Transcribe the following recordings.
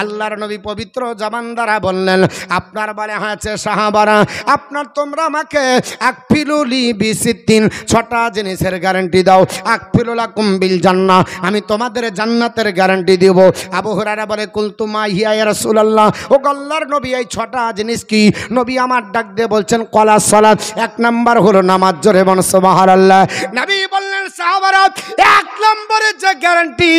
আল্লাহর নবী পবিত্র জবান দ্বারা বললেন, আপনার বলে হয়েছে সাহাবারা, আপনার তোমরা আমাকে আকফিলুলি বিসিদ্দিন, 6টা জিনিসের গ্যারান্টি দাও। আকফিলুলাকুম বিল জান্নাহ, আমি তোমাদের জান্নাতের গ্যারান্টি দেব। আবু হুরায়রা বলে, কুলতু মা হিয়া ইয়া রাসূলুল্লাহ, ও আল্লাহর নবী এই 6টা জিনিস কি? নবী আমার ডাক দিয়ে বলছেন, কলা সালাত, 1 নাম্বার হলো নামাজ। জোরে বল সুবহানাল্লাহ। নবী বললেন, সাহাবারা 1 নম্বরের যে গ্যারান্টি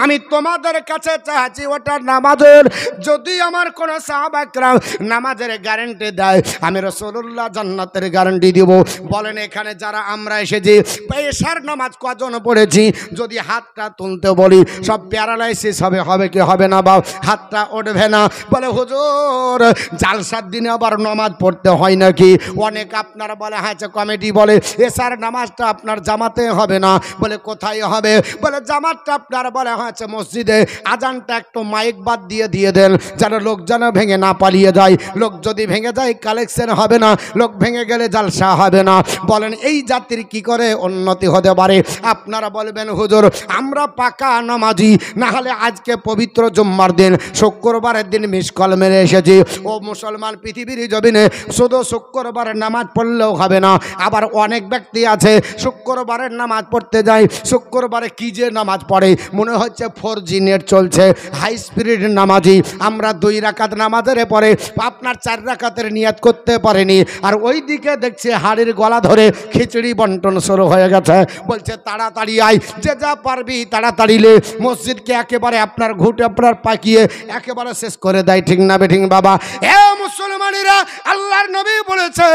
আমি তোমাদের কাছে চাচ্ছি ওটা নামাজের। যদি আমার কোন সাহাবা کرام নামাজের গ্যারান্টি দেয়, আমি রাসূলুল্লাহ জান্নাতের গ্যারান্টি দেব। বলেন এখানে যারা আমরা এসেছি পেশার নামাজ কজন পড়েছি? যদি হাতটা তুলতে বলি সব প্যারালাইসিস হবে কি হবে না? বাবা হাতটা উঠবে না। বলে হুজুর জালসার দিনে আবার নামাজ পড়তে হয় নাকি? অনেক আপনারা বলে হয়েছে কমিটি বলে এশার নামাজটা আপনার জামাতে হবে না। বলে কোথায় হবে? বলে জামাতটা আপনার বলে হয়েছে মসজিদে। আজানটা একটু মাইক বাদ দিয়ে দেন, যেন লোক যেন ভেঙে না পালিয়ে যায়। লোক যদি ভেঙে যায় কালেকশন হবে না, লোক ভেঙে গেলে জালসা হবে না। বলেন এই জাতির কি করে উন্নতি হতে পারে? আপনারা বলবেন হুজুর আমরা পাকা নামাজি, না হলে আজকে পবিত্র জুম্মার দিন শুক্রবারের দিন মিস কল মেরে এসেছি। ও মুসলমান পৃথিবীর জমিনে শুধু শুক্রবারের নামাজ পড়লেও হবে না। আবার অনেক ব্যক্তি আছে শুক্রবারের নামাজ পড়তে যায়, শুক্রবারে কি যে নামাজ পড়ে মনে হচ্ছে 4G নেট চলছে, হাই স্পিড নামাজি। আমরা 2 রাকাত নামাজের পরে আপনার 4 রাকাতের নিয়াত করতে পারেনি, আর ওই দিকে দেখছে হাড়ির গলা ধরে খিচুড়ি বন্টন শুরু হয়ে গেছে। বলছে তাড়াতাড়ি আয়, যে যা পারবি তাড়াতাড়ি লে। মসজিদকে একেবারে আপনার ঘুটে আপনার পাকিয়ে একেবারে শেষ করে দেয়। ঠিক না বেঠিক বাবা? এ মুসলমানেরা, আল্লাহর নবী বলেছে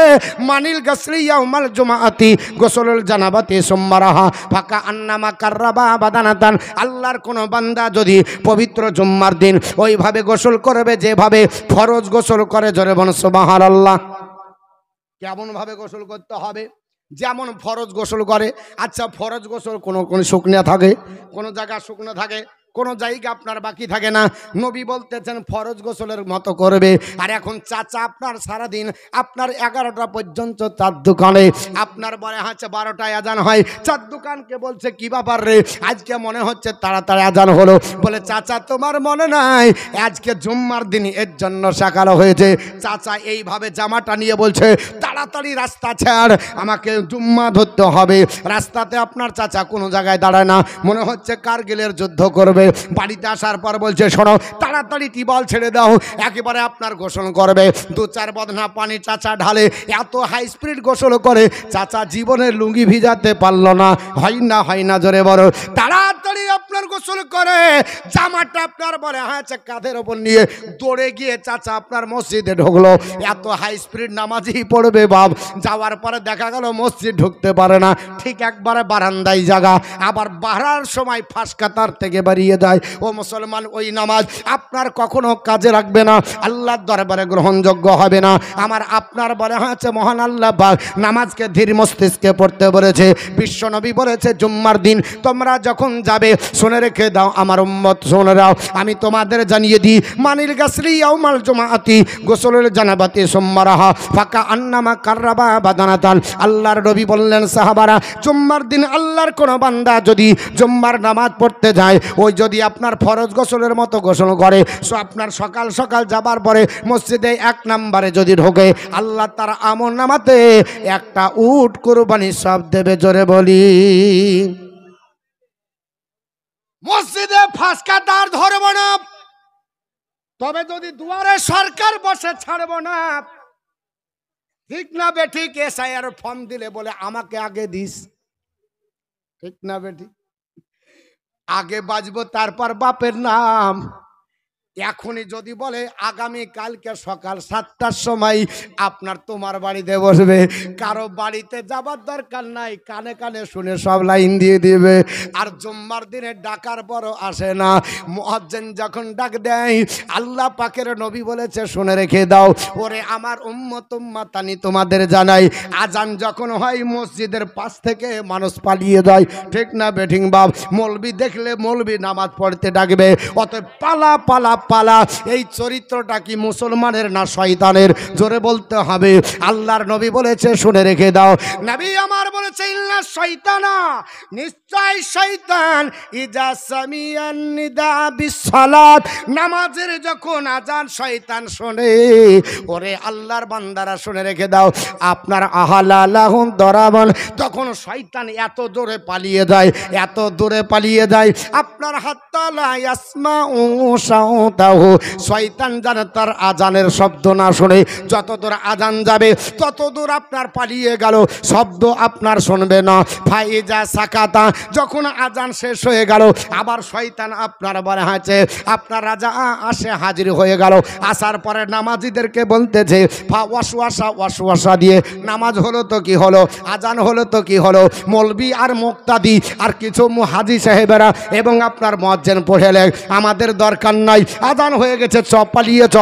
মানিল গাসলি ইয়াউমাল জুমাআতি গোসলুল জানাবাতি সুম্মারাহা ফাকা আন্নামা কাররাবা বাদানাতান। আল্লাহর কোন বান্দা যদি পবিত্র জুম্মার দিন ওইভাবে গোসল করবে যেভাবে ফরজ গোসল করে, জোরে বল সুবহানাল্লাহ। কেমন ভাবে গোসল করতে হবে? যেমন ফরজ গোসল করে। আচ্ছা ফরজ গোসল কোন শুকনো থাকে, কোন জায়গা শুকনো থাকে, কোন জায়গা আপনার বাকি থাকে না। নবী বলতেছেন ফরজ গোসলের মতো করবে। আর এখন চাচা আপনার সারাদিন আপনার 11টা পর্যন্ত চার দোকানে, আপনার বলে হচ্ছে 12টায় আজান হয়, চার দোকানকে বলছে কি ব্যাপার রে আজকে মনে হচ্ছে তাড়াতাড়ি আজান হলো। বলে চাচা তোমার মনে নাই আজকে জুম্মার দিন, এর জন্য সকাল হয়েছে। চাচা এইভাবে জামাটা নিয়ে বলছে তাড়াতাড়ি রাস্তা ছাড়, আমাকে জুম্মা ধরতে হবে। রাস্তাতে আপনার চাচা কোনো জায়গায় দাঁড়ায় না, মনে হচ্ছে কারগিলের যুদ্ধ করবে। বাড়িতে আসার পর বলছে শোনো তাড়াতাড়ি টিবল ছেড়ে দাও, একেবারে আপনার গোসল করবে। 2-4 বদনা পানি চাচা ঢালে, এত হাই স্পিড গোসল করে চাচা জীবনের লুঙ্গি ভিজাতে পারলো না। হয় না জোরে বড় তাড়াতাড়ি আপনার গোসল করে জামাটা আপনার বলে হয়েছে কাঁধের ওপর নিয়ে দৌড়ে গিয়ে চাচা আপনার মসজিদে ঢুকলো। এত হাই স্পিড নামাজি পড়বে বাপ। যাওয়ার পরে দেখা গেল মসজিদ ঢুকতে পারে না, ঠিক একবারে বারান্দায় জায়গা। আবার বাড়ার সময় ফাঁস কাতার থেকে বেরিয়ে যায়। ও মুসলমান ওই নামাজ আপনার কখনো কাজে রাখবে না, আল্লাহর দরবারে গ্রহণযোগ্য হবে না। আমার আপনার বলে হয়েছে মহান আল্লাহ পাক নামাজকে ধীর মস্তিষ্কে পড়তে বলেছে। বিশ্ব নবী বলেছে জুম্মার দিন তোমরা যখন যাবে শুনে রেখে দাও আমার উম্মত শুনে দাও, আমি তোমাদের জানিয়ে দিই মানিল গাসলি ইয়াউমাল জুমাআতি গোসলুল জানাবাতি সুম্মারাহা ফাকা আন্নামা কাররাবা বাদানাতান। আল্লাহর নবী বললেন সাহাবারা জুম্মার দিন আল্লাহর কোন বান্দা যদি জুম্মার নামাজ পড়তে যায়, ওই যদি আপনার ফরজ গোসলের মতো গোসল করে, আপনার সকাল সকাল যাবার পরে মসজিদে 1 নম্বরে যদি ঢোকে আল্লাহ তার আমল নামাতে একটা উট কুরবানি সব দেবে। জোরে বলি মসজিদে ফাঁস কাটার ধরব না, তবে যদি দুয়ারে সরকার বসে ছাড়ব না। ঠিক না বেঠিক? এসআইআর ফর্ম দিলে বলে আমাকে আগে দিস, ঠিক না বেঠিক? আগে বাজবো তারপর বাপের নাম। এখনই যদি বলে আগামী কালকে সকাল 7টার সময় আপনার তোমার বাড়িতে বসবে, কারো বাড়িতে যাবার দরকার নাই, কানে কানে শুনে সব লাইন দিয়ে দিবে। আর জুম্মার দিনে ডাকার পরও আসে না। মুয়াজ্জিন যখন ডাক দেয় আল্লাহ পাকের নবী বলেছে শুনে রেখে দাও, ওরে আমার উম্মত উম্মাতানি তোমাদের জানাই আজান যখন হয় মসজিদের পাশ থেকে মানুষ পালিয়ে যায়। ঠিক না বেঠিং বাপ? মৌলবি দেখলে মৌলবি নামাজ পড়তে ডাকবে, অত পালা পালা পালা। এই চরিত্রটা কি মুসলমানের না শয়তানের? জোরে বলতে হবে। আল্লাহর নবী বলেছে শুনে রেখে দাও, নবী আমার বলেছে ইল্লা শয়তানা, নিশ্চয় শয়তান ইজা সামিয়ান নিদা বিসসালাত, নামাজের যখন আজান শয়তান শোনে, ওরে আল্লাহর বান্দারা শুনে রেখে দাও, আপনার আহালা লাহুম দরাবান, তখন শয়তান এত দূরে পালিয়ে যায়, এত দূরে পালিয়ে যায় আপনার হাত্তা লা ইয়াসমাউ সাউতাহু, শয়তান যেন তার আজানের শব্দ না শুনে। যত দূর আজান যাবে তত দূর আপনার পালিয়ে গেল, শব্দ আপনার শুনবে না। ফাইজা সাকাতা, যখন আজান শেষ হয়ে গেল আবার শয়তান আপনার বলে হাঁচে, আপনার রাজা আসে হাজির হয়ে গেল। আসার পরে নামাজিদেরকে বলতেছে ওয়াসওয়াসা দিয়ে, নামাজ হলো তো কি হলো, আজান হলো তো কি হলো, মৌলবি আর মুক্তাদি আর কিছু হাজি সাহেবেরা এবং আপনার মুয়াজ্জিন পড়েলে আমাদের দরকার নাই, আজান হয়ে গেছে চ পালিয়ে চ,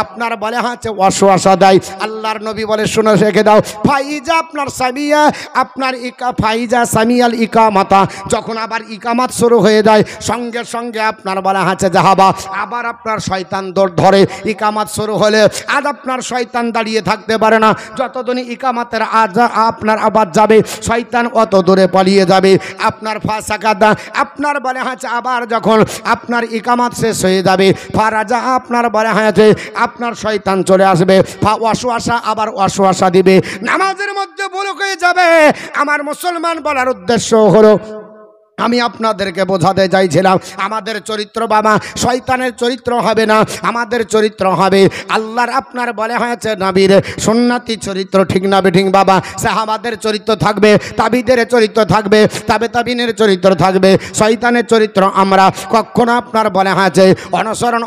আপনার বলে হাঁচে ওয়াসওয়াসা দেয়। আল্লাহর নবী বলে শুনে রেখে দাও, ফাইজা আপনার সামিয়া, আপনার ফাইজা সামিয়াল ইকামাতা, যখন আবার ইকামাত শুরু হয়ে যায় সঙ্গে সঙ্গে আপনার বলা হাঁচে যাহাবা, আবার আপনার শয়তান দৌড় ধরে। ইকামাত শুরু হলে আজ আপনার শয়তান দাঁড়িয়ে থাকতে পারে না, যতদিন ইকামাতের আপনার আবার যাবে শয়তান অত দূরে পালিয়ে যাবে। আপনার ফাসাকাদা, আপনার বলে হাঁচে আবার যখন আপনার ইকামাত শেষ হয়ে যাবে, ফারাজা আপনার বলে হাঁচে আপনার শয়তান চলে আসবে, ওয়াসওয়াসা আবার ওয়াসওয়াসা দিবে, নামাজের মধ্যে ভুল হয়ে যাবে। আমার মুসলমান বলার উদ্দেশ্য হলো আমি আপনাদেরকে বোঝাতে চাইছিলাম আমাদের চরিত্র বাবা শয়তানের চরিত্র হবে না, আমাদের চরিত্র হবে আল্লাহর আপনার বলে হয়েছে নবীর সুন্নতি চরিত্র, ঠিক না বেঠিক বাবা? সাহাবাদের চরিত্র থাকবে, তাবিদের চরিত্র থাকবে, তাবিনের চরিত্র থাকবে, শয়তানের চরিত্র আমরা কখনো আপনার বলে হয়েছে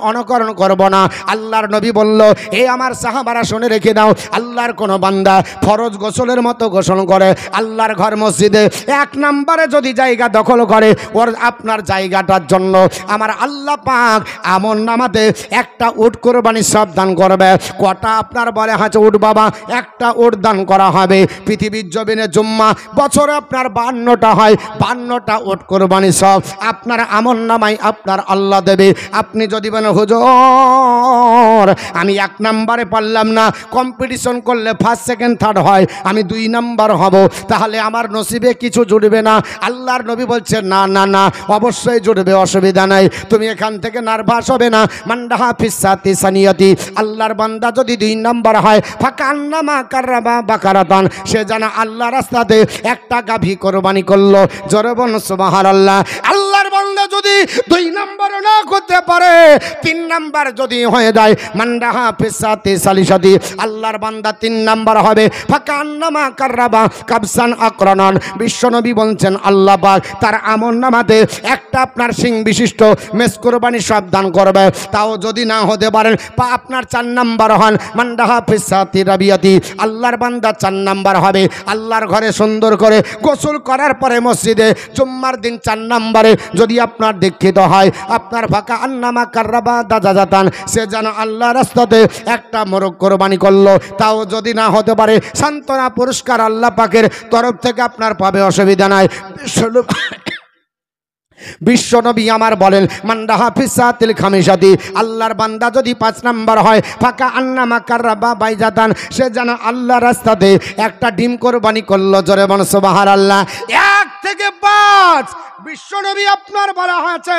অনুকরণ করব না। আল্লাহর নবী বলল, এ আমার সাহাবারা শুনে রেখে দাও, আল্লাহর কোনো বান্দা ফরজ গোসলের মতো গোসল করে আল্লাহর ঘর মসজিদে, এক নম্বরে যদি জায়গা দখল করে ওর আপনার জায়গাটার জন্য আমার আল্লাহ পাক আমল নামাতে একটা উট কোরবানি সব দান করবে। কটা আপনার বলে হাঁচে উট বাবা? একটা উট দান করা হবে। পৃথিবীর জমিনে জুম্মা বছরে আপনার 52টা হয়, 52টা উট কোরবানি সব আপনার আমল নামাই আপনার আল্লাহ দেবে। আপনি যদি বলেন হুজুর আমি এক নম্বরে পারলাম না, কম্পিটিশন করলে ফার্স্ট সেকেন্ড থার্ড হয়, আমি 2 নম্বর হব, তাহলে আমার নসিবে কিছু জুড়বে না। আল্লাহর নবী বলছে না না না, অবশ্যই জুড়বে, অসুবিধা নাই, তুমি এখান থেকে নার্ভাস হবে না। মান্ডাহা ফিসাতি সানিয়াতি, আল্লাহর বান্দা যদি 2 নম্বর হয় ফাঁকা আন্নামা কাররাবা বাকারাতান, সে জানা আল্লাহ রাস্তাতে একটা গাভী কোরবানি করলো। জোরে বলুন সুবহানাল্লাহ। আল্লাহর বান্দা যদি 2 নম্বর না করতে পারে, 3 নম্বর যদি হয়ে যায় মান্ডাহা ফিসাতি সালিসাতি, আল্লাহর বান্দা 3 নম্বর হবে। ফাঁকা আন্নামা কাররাবা কাবসান আকরানান, বিশ্বনবী বলছেন আল্লাহ পাক তার আমল নামাতে একটা আপনার সিং বিশিষ্ট মেস কোরবানি সব দান করবে। তাও যদি না হতে পারেন আপনার 4 নম্বর হন মান্ডাহা ফিসাতি রাবিয়াতি, আল্লাহর বান্দা 4 নম্বর হবে। আল্লাহর ঘরে সুন্দর করে গোসল করার পরে মসজিদে জুম্মার দিন 4 নম্বরে যদি আপনার দীক্ষিত হয়, আপনার ফাঁকা আন্নামা কাররাবা দাজাজাতান, সে যেন আল্লাহ রাস্তাতে একটা মোরগ কোরবানি করলো। তাও যদি না হতে পারে সান্ত্বনা পুরস্কার আল্লাহ পাকের তরফ থেকে আপনার পাবে, অসুবিধা নাই। বিশ্বনবী আমার বলেন মান্ডাহা ফিসাতিল খামিসাতি, আল্লাহর বান্দা যদি 5 নম্বর হয় ফাঁকা আন্নামা কাররাবা বাইজাতান, সে যেন আল্লাহ রাস্তাতে একটা ডিম কোরবানি করলো। জোরে বল সুবহানাল্লাহ। 1 থেকে 5 বিশ্বনবী আপনার বলা হয়েছে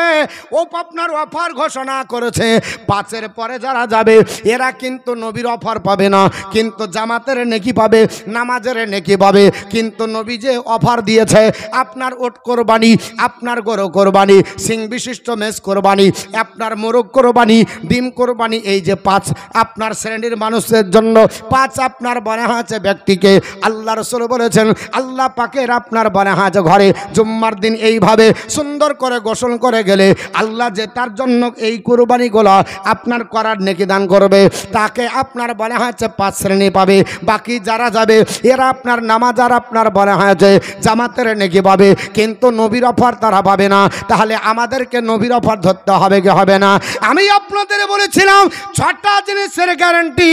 ও আপনার অফার ঘোষণা করেছে। 5-এর পরে যারা যাবে এরা কিন্তু নবীর অফার পাবে না, কিন্তু জামাতের নেকি পাবে, নামাজের নেকি পাবে। কিন্তু নবী যে অফার দিয়েছে আপনার ওট কোরবানি, আপনার গরু কোরবানি, সিং বিশিষ্ট মেষ কোরবানি, আপনার মোরগ কোরবানি, ডিম কোরবানি, এই যে 5 আপনার শ্রেণীর মানুষের জন্য 5 আপনার বলা হয়েছে ব্যক্তিকে আল্লাহ রাসূল বলেছেন আল্লাহ পাকের আপনার বলা হয়েছে ঘরে জুম্মার দিন এইভাবে সুন্দর করে গোসল করে গেলে আল্লাহ যে তার জন্য এই কুরবানিগুলো আপনার করার নেকি দান করবে, তাকে আপনার বলা হয়েছে 5 শ্রেণী পাবে। বাকি যারা যাবে এরা আপনার নামাজ আর আপনার বলা হয়েছে জামাতের নেকি পাবে, কিন্তু নবীর অফার তারা পাবে না। তাহলে আমাদেরকে নবীর অফার ধরতে হবে কি হবে না? আমি আপনাদের বলেছিলাম 6টা জিনিসের গ্যারান্টি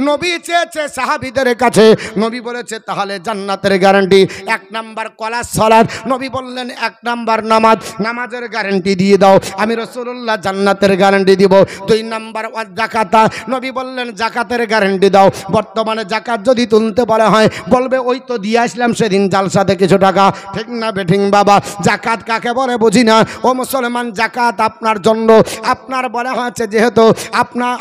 নবী চেয়েছে সাহাবীদের কাছে, নবী বলেছে তাহলে জান্নাতের গ্যারান্টি। 1 নাম্বার কলাস সালাত, নবী বললেন 1 নাম্বার নাম্বার নামাজ, নামাজের গ্যারান্টি দিয়ে দাও, আমি রাসূলুল্লাহ জান্নাতের গ্যারান্টি দিব। 2 নাম্বার যাকাতা, নবী বললেন জাকাতের গ্যারান্টি দাও। বর্তমানে জাকাত যদি তুলতে বলা হয় বলবে ওই তো দিয়ে আসলাম সেদিন জালসাতে কিছু টাকা, ঠিক না বেঠিং বাবা? জাকাত কাকে বলে বুঝি না ও মুসলমান। জাকাত আপনার জন্য, আপনার বলা হয়েছে যেহেতু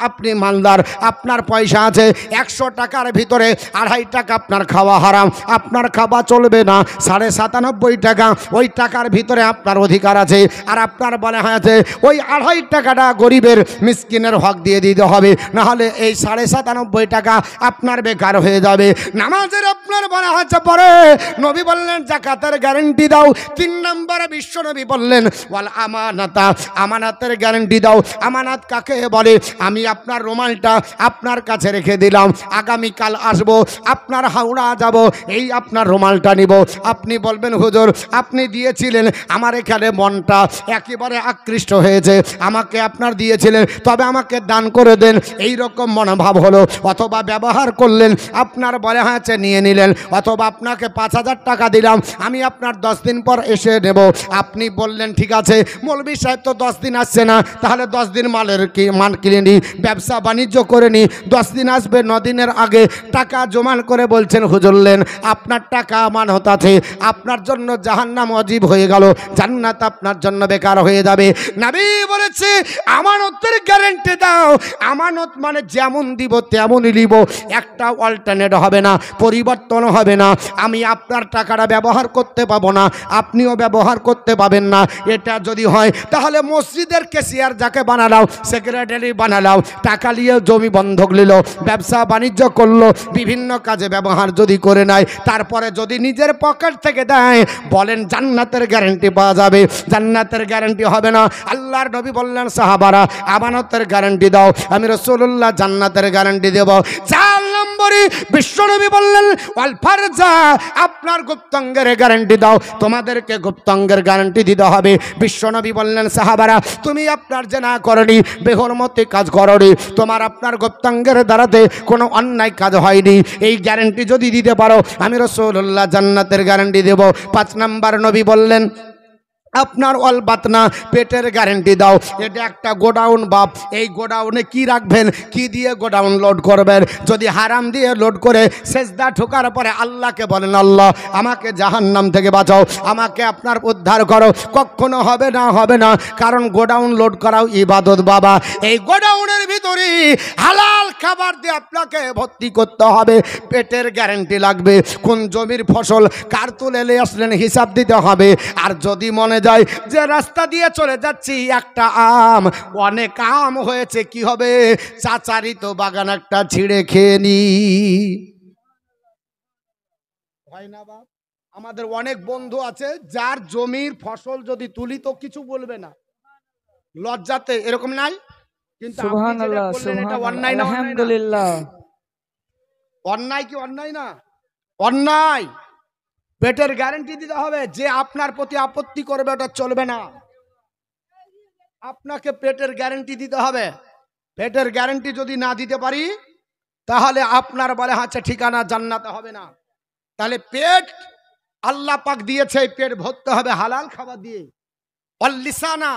আপনি মালদার, আপনার পয়সা আছে 100 টাকার ভিতরে 2.5 টাকা আপনার খাওয়া হারাম, আপনার খাওয়া চলবে না। 97.5 টাকা ওই টাকার ভিতরে আপনার অধিকার আছে, আর আপনার বলা হয়েছে ওই 2.5 টাকাটা গরিবের মিসকিনের হক দিয়ে দিতে হবে, নাহলে এই 97.5 টাকা আপনার বেকার হয়ে যাবে। নামাজের আপনার বলা হয়েছে পরে নবী বললেন জাকাতের গ্যারান্টি দাও। 3 নম্বরে বিশ্ব নবী বললেন ওয়াল আমানাতা, আমানাতের গ্যারান্টি দাও। আমানাত কাকে বলে? আমি আপনার রুমালটা আপনার কাছে রেখে দিলাম, আগামীকাল আসবো, আপনার হাওড়া যাব, এই আপনার রুমালটা নিব। আপনি বলবেন হুজুর আপনি দিয়েছিলেন, আমার এখানে মনটা একেবারে আকৃষ্ট হয়েছে, আমাকে আপনার দিয়েছিলেন, তবে আমাকে দান করে দেন, এই রকম মনোভাব হলো। অথবা ব্যবহার করলেন, আপনার বলা হয়েছে নিয়ে নিলেন, অথবা আপনাকে 5,000 টাকা দিলাম, আমি আপনার 10 দিন পর এসে নেব। আপনি বললেন ঠিক আছে মৌলভী সাহেব তো 10 দিন আসছে না, তাহলে 10 দিন মাল কিনে নিই, ব্যবসা বাণিজ্য করে নিই। 10 দিন আসবে, 9 দিনের আগে টাকা জমান করে বলছেন হুজুরলেন আপনার টাকা আমানত আছে, আপনার জন্য জাহান্নাম ওয়াজিব হয়ে গেল, জান্নাত আপনার জন্য বেকার হয়ে যাবে। নবী বলেছে আমানতের গ্যারান্টি দাও। আমানত মানে যেমন দিব তেমনই নিব, একটা অল্টারনেট হবে না, পরিবর্তন হবে না। আমি আপনার টাকাটা ব্যবহার করতে পাবো না, আপনিও ব্যবহার করতে পাবেন না। এটা যদি হয় তাহলে মসজিদের ক্যাশিয়ার যাকে বানালাও, সেক্রেটারি বানালাও, টাকা নিয়ে জমি বন্ধক নিল, ব্যবসা বাণিজ্য করলো, বিভিন্ন কাজে ব্যবহার যদি করে নেয়, তারপরে যদি নিজের পকেট থেকে দেয়, বলেন জান্নাতের গ্যারান্টি পাওয়া যাবে? জান্নাতের গ্যারান্টি হবে না। আল্লাহর নবী বললেন সাহাবারা আমানতের গ্যারান্টি দাও, আমি রাসূলুল্লাহ জান্নাতের গ্যারান্টি দেব। 4 নম্বরে বিশ্বনবী বললেন ওয়াল ফারজা, আপনার গুপ্তাঙ্গের গ্যারান্টি দাও, তোমাদেরকে গুপ্তাঙ্গের গ্যারান্টি দিতে হবে। বিশ্বনবী বললেন সাহাবারা তুমি আপনার জেনা করনি, বেহরমতি কাজ করনি, তোমার আপনার গুপ্তাঙ্গের দ্বারাতে কোনো অন্যায় কাজ হয়নি, এই গ্যারান্টি যদি দিতে পারো আমি রাসূলুল্লাহ জান্নাতের গ্যারান্টি দেব। 5 নম্বর নবী বললেন আপনার অলবাতনা পেটের গ্যারান্টি দাও। এটা একটা গোডাউন বাপ, এই গোডাউনে কি রাখবেন, কি দিয়ে গোডাউন লোড করবেন? যদি হারাম দিয়ে লোড করে সেজদা ঠোকার পরে আল্লাহকে বলেন আল্লাহ আমাকে জাহান্নাম থেকে বাঁচাও, আমাকে আপনার উদ্ধার করো, কখনো হবে না, হবে না। কারণ গোডাউন লোড করাও ইবাদত বাবা। এই গোডাউনের ভিতরে হালাল খাবার দিয়ে আপনাকে ভর্তি করতে হবে, পেটের গ্যারান্টি লাগবে। কোন জমির ফসল কার তুলে আসলেন হিসাব দিতে হবে। আর যদি মনে যায় যে রাস্তা দিয়ে চলে যাচ্ছি একটা আম, অনেক আম হয়েছে, কি হবে, চাচারি তো বাগান একটা ছিঁড়ে খেয়ে নি, হয় না বাপ? আমাদের অনেক বন্ধু আছে যার জমির ফসল যদি তুলি তো কিছু বলবে না, লজ্জাতে, এরকম নাই? কিন্তু সুবহানাল্লাহ, এটা অন্যায় না? আলহামদুলিল্লাহ। অন্যায় কি অন্যায় না? অন্যায়। পেটের গ্যারান্টি দিতে হবে, যে আপনার প্রতি আপত্তি করবে ওটা চলবে না, আপনাকে পেটের গ্যারান্টি দিতে হবে। পেটের গ্যারান্টি যদি না দিতে পারি তাহলে আপনার বলে হচ্ছে ঠিকানা জান্নাতে হবে না। তাহলে পেট আল্লাহ পাক দিয়েছে, এই পেট ভরতে হবে হালাল খাবার দিয়ে। অল্লিসানা,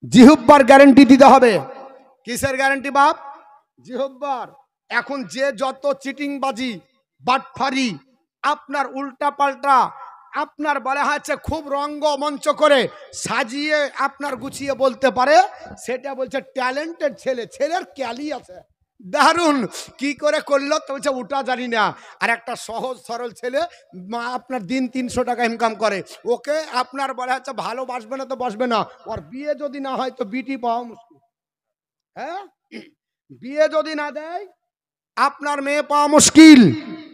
জিহ্বার গ্যারান্টি দিতে হবে। কিসের গ্যারান্টি বাপ? জিহ্বার। এখন যে যত চিটিংবাজি বাটফারি আপনার উল্টা পাল্টা আপনার বলা হচ্ছে খুব রঙ্গমঞ্চ করে সাজিয়ে আপনার গুছিয়ে বলতে পারে, সেটা বলছে ট্যালেন্টেড ছেলে, ছেলের ক্যালি আছে, দারুণ কি করে করলো তো বলছে ওটা জানি না। আর একটা সহজ সরল ছেলে আপনার দিন 300 টাকা ইনকাম করে, ওকে আপনার বলা হচ্ছে ভালোবাসবে না তো বসবে না, ওর বিয়ে যদি না হয় তো বিটি পাওয়া মুশকিল। হ্যাঁ, বিয়ে যদি না দেয় আপনার মেয়ে পাওয়া মুশকিল,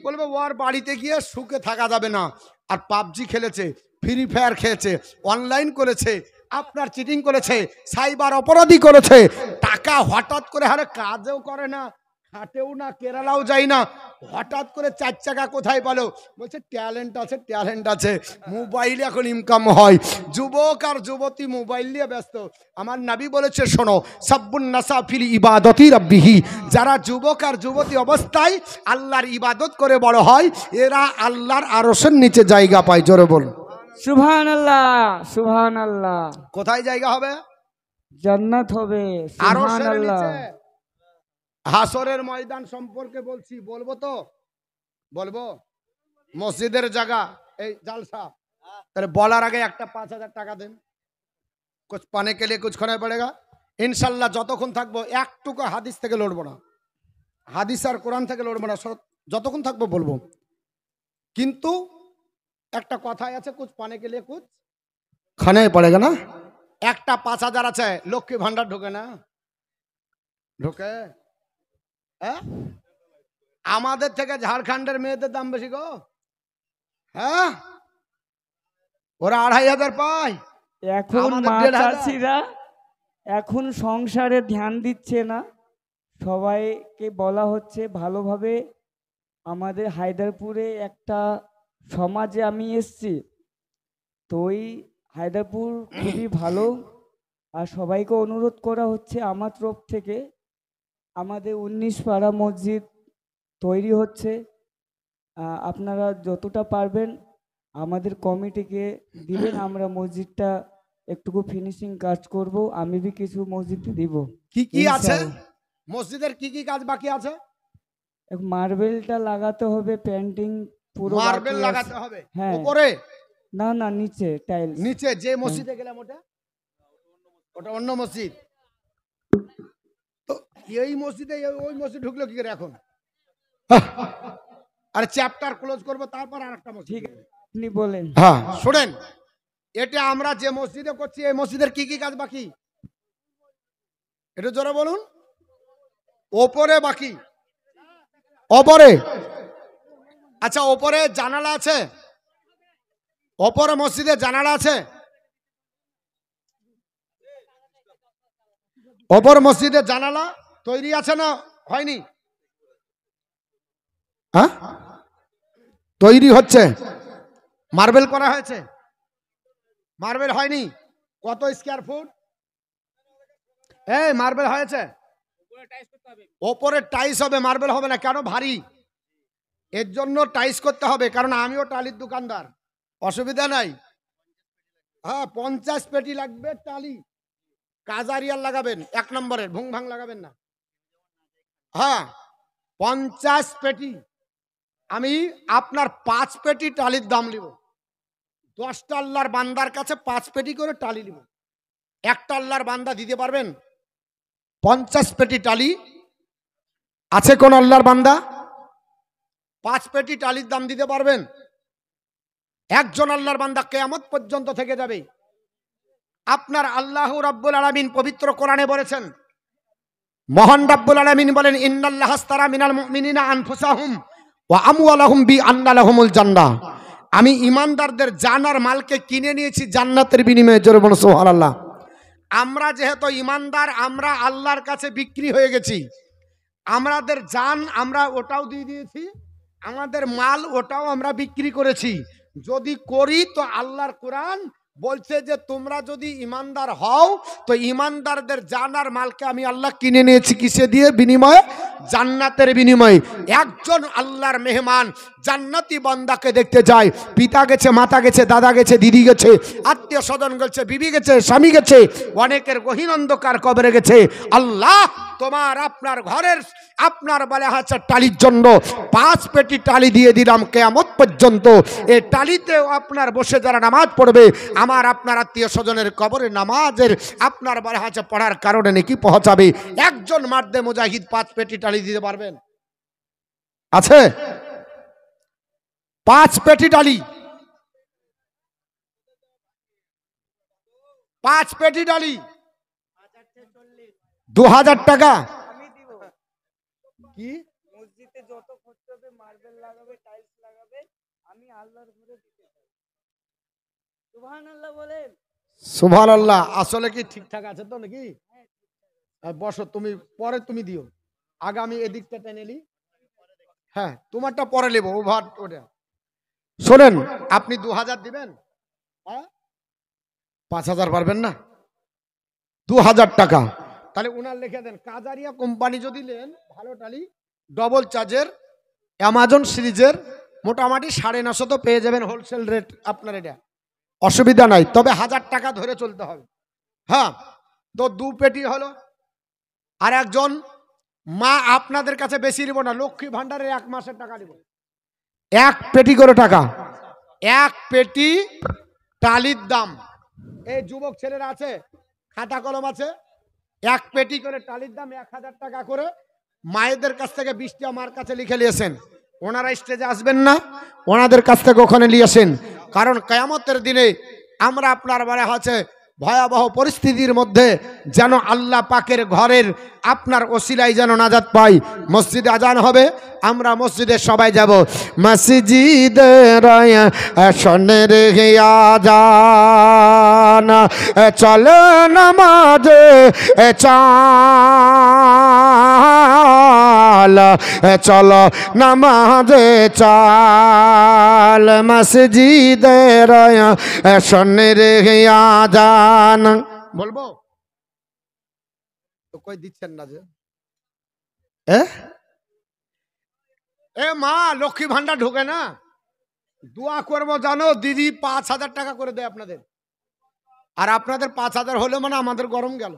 বলবে ওর বাড়িতে গিয়ে সুখে থাকা যাবে না। আর পাবজি খেলেছে, ফ্রি ফায়ার খেলেছে, অনলাইন করেছে, আপনার চিটিং করেছে, সাইবার অপরাধী করেছে, টাকা হঠাৎ করে হারে কাজও করে না, খাটেও না, কেরালাও যায় না, হঠাৎ করে 4 চাকা কোথায় বলো, বলছে ট্যালেন্ট আছে, ট্যালেন্ট আছে। মোবাইলে এখন ইনকাম হয়, যুবক আর যুবতী মোবাইল নিয়ে ব্যস্ত। আমার নবী বলেছে শোনো, সাব্বুন নাসা ফিল ইবাদতি রাব্বিহি, যারা যুবক আর যুবতী অবস্থায় আল্লাহর ইবাদত করে বড় হয় এরা আল্লাহর আরশের নিচে জায়গা পায়। জোরে বলুন সুবহানাল্লাহ, সুবহানাল্লাহ। কোথায় জায়গা হবে? জান্নাত হবে। আরো সেরে সুবহানাল্লাহ। নিচে হাসরের ময়দান সম্পর্কে বলছি, বলবো তো? বলবো। মসজিদের জায়গা এই জালসা, তাহলে বলার আগে একটা 5,000 টাকা দেন। কুছ পানে কে লিয়ে কুছ খানা পড়েগা। ইনশাল্লাহ যতক্ষণ থাকবো একটুকু হাদিস থেকে লড়বো না, হাদিস আর কোরআন থেকে লড়বো না, যতক্ষণ থাকবো বলবো। কিন্তু একটা কথাই আছে, কুছ পানে কে লিয়ে কুছ খানে পড়েগা না। একটা 5,000 আছে, লক্ষ্মী ভান্ডার ঢোকে না? ঢোকে? হ্যাঁ, আমাদের থেকে ঝাড়খণ্ডের মেয়েদের দাম বেশি গো। হ্যাঁ, ওরা 2,500 পায়, এখন আমাদের মা 1,500। চাষিরা এখন সংসারে ধ্যান দিচ্ছে না। সবাইকে বলা হচ্ছে ভালোভাবে। আমাদের হায়দারপুরে একটা সমাজে আমি এসছি, তো ওই হায়দারপুর খুবই ভালো। আর সবাইকে অনুরোধ করা হচ্ছে আমার তরফ থেকে, আমাদের 19 পাড়া মসজিদ তৈরি হচ্ছে। আপনারা যতটা পারবেন আমাদের কমিটিকে দিবেন, আমরা মসজিদটা একটুকু ফিনিশিং কাজ করব। আমি भी কিছু মসজিদে দিব। কি কি আছে ইনশাআল্লাহ। মসজিদের, কি কি কাজ বাকি আছে? মার্বেলটা লাগাতে হবে, পেন্টিং পুরো মার্বেল বাকি লাগাতে আছে। হবে হ্যাঁ। উপরে? না না, নিচে টাইলস। নিচে যে মসজিদে গেলাম ওটা, ওটা অন্য মসজিদ। তো এই মসজিদে ওই মসজিদ ঢুকলো কি করে এখন? আর চ্যাপ্টার ক্লোজ করব, তারপর আরেকটা মসজিদ। ঠিক আছে, আপনি বলেন। হ্যাঁ শুনেন, এটা আমরা যে মসজিদে করছি এই মসজিদের কি কি কাজ বাকি এটা জোরে বলুন। ওপরে বাকি, ওপরে। আচ্ছা, ওপরে জানালা আছে? ওপরে মসজিদে জানালা আছে? ওপর মসজিদে জানালা তৈরি আছে না হয়নি? হ্যাঁ, তৈরি হচ্ছে। মার্বেল করা হয়েছে? মার্বেল হয়নি। কত স্কয়ার ফুট? এই মার্বেল হয়েছে, ওপরে টাইস হবে, মার্বেল হবে না। কেন? ভারী, এর জন্য টাইস করতে হবে। কারণ আমিও টালির দোকানদার, অসুবিধা নাই। হ্যাঁ, 50 পেটি লাগবে টালি। কাজারিয়াল লাগাবেন, 1 নম্বরের, ভুং ভাং লাগাবেন না। হ্যাঁ, 50 পেটি। আমি আপনার 5 পেটি টালির দাম নিব। 10টা আল্লাহর বান্দার কাছে 5 পেটি করে টালি নিব। একটা আল্লাহর বান্দা দিতে পারবেন? 50 পেটি টালি আছে কোন আল্লাহর বান্দা 5 পেটি টালির দাম দিতে পারবেন? একজন আল্লাহর বান্দা কিয়ামত পর্যন্ত থেকে যাবে। আপনার আল্লাহ রাব্বুল আলামিন পবিত্র কোরআনে বলেছেন, মহান রাব্বুল আলামিন বলেন, ইন্নাল্লাহা আশতারা মিনাল মুমিনিনা আনফুসাহুম ওয়া আমওয়ালাহুম বিআন্না লাহুমুল জান্নাহ। আমি ঈমানদারদের জান আর মালকে কিনে নিয়েছি জান্নাতের বিনিময়ে। জোরে বলুন সুবহানাল্লাহ। আমরা যেহেতু ঈমানদার, আমরা আল্লাহর কাছে বিক্রি হয়ে গেছি। আমাদের জান আমরা ওটাও দিয়ে দিয়েছি, আমাদের মাল ওটাও আমরা বিক্রি করেছি। যদি করি তো আল্লাহর কোরআন বলছে যে তোমরা যদি ঈমানদার হও তো ঈমানদারদের জান আর মালকে আমি আল্লাহ কিনে নিয়েছি। কিসে দিয়ে? বিনিময়ে, জান্নাতের বিনিময়ে। একজন আল্লাহর মেহমান জান্নাতি বান্দাকে দেখতে যায়, পিতা গেছে, মাতা গেছে, দাদা গেছে, দিদি গেছে, আত্মীয় স্বজন গেছে, বিবি গেছে, স্বামী গেছে, অনেকের গহীন অন্ধকার কবরে গেছে। আল্লাহ তোমার আপনার ঘরের আপনার বলে হচ্ছে টালির জন্য 5 পেটি টালি দিয়ে দিলাম কিয়ামত পর্যন্ত। এই টালিতে আপনার বসে যারা নামাজ পড়বে, আমার আপনার আত্মীয় স্বজনের কবরে নামাজের আপনার বলে হচ্ছে পড়ার কারণে নাকি পৌঁছাবে। একজন মার্দে মুজাহিদ 5 পেটি টালি দিতে পারবেন? আছে? 5 পেটি টালি, 5 পেটি টালি 2000 টাকা। কি মসজিদে যত খরচ হবে, মার্বেল লাগাবে, টাইলস লাগাবে, আমি আল্লাহর ঘরে দিতে চাই। সুবহানাল্লাহ বলেন। সুবহানাল্লাহ। আসলে কি ঠিকঠাক আছে তো নাকি? বসো, তুমি পরে তুমি দিও, আগে আমি এদিকটা টেনে নিই। হ্যাঁ, তোমারটা পরে নেব। ওভার ওটা শোনেন, আপনি 2000 দিবেন? হ্যাঁ, 5000 পারবেন না? 2000 টাকা তাহলে উনার লিখে দেন। কাজারিয়া কোম্পানি যদি নেন ভালো টালি, ডবল চার্জের, অ্যামাজন সিরিজের, মোটামুটি 950 তো পেয়ে যাবেন হোলসেল রেট আপনার। এটা অসুবিধা নাই, তবে 1000 টাকা ধরে চলতে হবে। হ্যাঁ, তো 2 পেটি হলো। আর একজন মা আপনাদের কাছে বেশি নিব না, লক্ষ্মী ভান্ডারের 1 মাসের টাকা নিব, 1 পেটি করে টাকা, 1 পেটি টালির দাম। এই যুবক ছেলেরা আছে, খাতা কলম আছে, 1 পেটি করে টালির দাম 1000 টাকা করে মায়েদের কাছ থেকে 20টা মার কাছে লিখে নিয়েছেন। ওনারা স্টেজে আসবেন না, ওনাদের কাছ থেকে ওখানে নিয়ে আসেন, কারণ কিয়ামতের দিনে আমরা আপনার বারে আছে ভয়াবহ পরিস্থিতির মধ্যে যেন আল্লাহ পাকের ঘরের আপনার ওসিলায় যেন নাজাত পাই। মসজিদে আজান হবে, আমরা মসজিদে সবাই যাব। মসজিদের শোনের আজান চলে নামাজে চাল, চলো নামাজে চাল, মসজিদের শোনের আজান। বলবো তো কই দিচ্ছেন না যে? এ মা, লক্ষ্মী ভান্ডার ঢোকে না, দোয়া করবো জানো দিদি 5000 টাকা করে দেয় আপনাদের, আর আপনাদের 5000 হলে মানে আমাদের গরম গেল,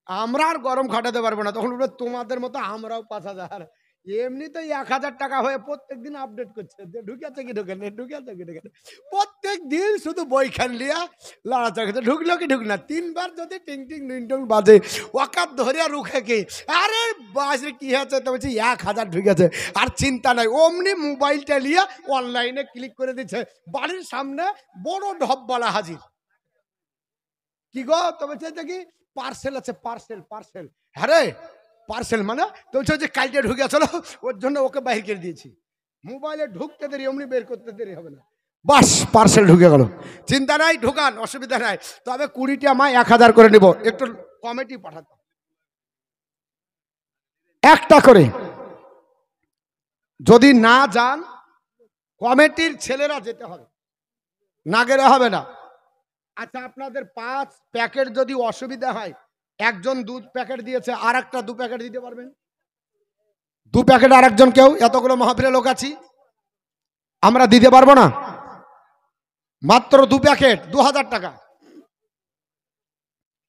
আমরা আর গরম খাটাতে পারবো না। তখন বলবে তোমাদের মতো আমরাও 5000। এমনিতেই 1000 টাকা হয়ে প্রত্যেক দিন আপডেট করছে, ঢুকেছে কি ঢুকে নেই, ঢুকেছে কি ঢুকে, প্রত্যেক দিন শুধু বই খান লিয়া লড়াচড়া করছে, ঢুকলো কি ঢুক না। 3 বার যদি টিং টিং টিং বাজে, ওকাত ধরিয়া রুখে কি, আরে বাসে কি হয়েছে, তো বলছি 1000 ঢুকেছে, আর চিন্তা নাই, অমনি মোবাইলটা লিয়া অনলাইনে ক্লিক করে দিচ্ছে, বাড়ির সামনে বড় ঢপবালা হাজির। কি গো, তো বলছে কি পার্সেল আছে, পার্সেল পার্সেল, হ্যাঁ রে পার্সেল মানে, তো বলছে যে কালকে ঢুকে চলো, ওর জন্য ওকে বাইর করে দিয়েছি। মোবাইলে ঢুকতে দেরি, অমনি বের করতে দেরি হবে না, বাস পার্সেল ঢুকে গেল। চিন্তা নাই, ঢুকান, অসুবিধা নাই, তবে 20টা মা 1000 করে নিব, একটু কমিটি পাঠাতাম একটা করে। যদি না যান, কমিটির ছেলেরা যেতে হবে, না গেলে হবে না। আচ্ছা, আপনাদের 5 প্যাকেট যদি অসুবিধা হয়, একজন 2 প্যাকেট দিয়েছে, আর একটা 2 প্যাকেট দিতে পারবেন? 2 প্যাকেট আর একজন, কেউ, এতগুলো মাহফিলে লোক আছি, আমরা দিতে পারবো না? মাত্র 2 প্যাকেট 2000 টাকা।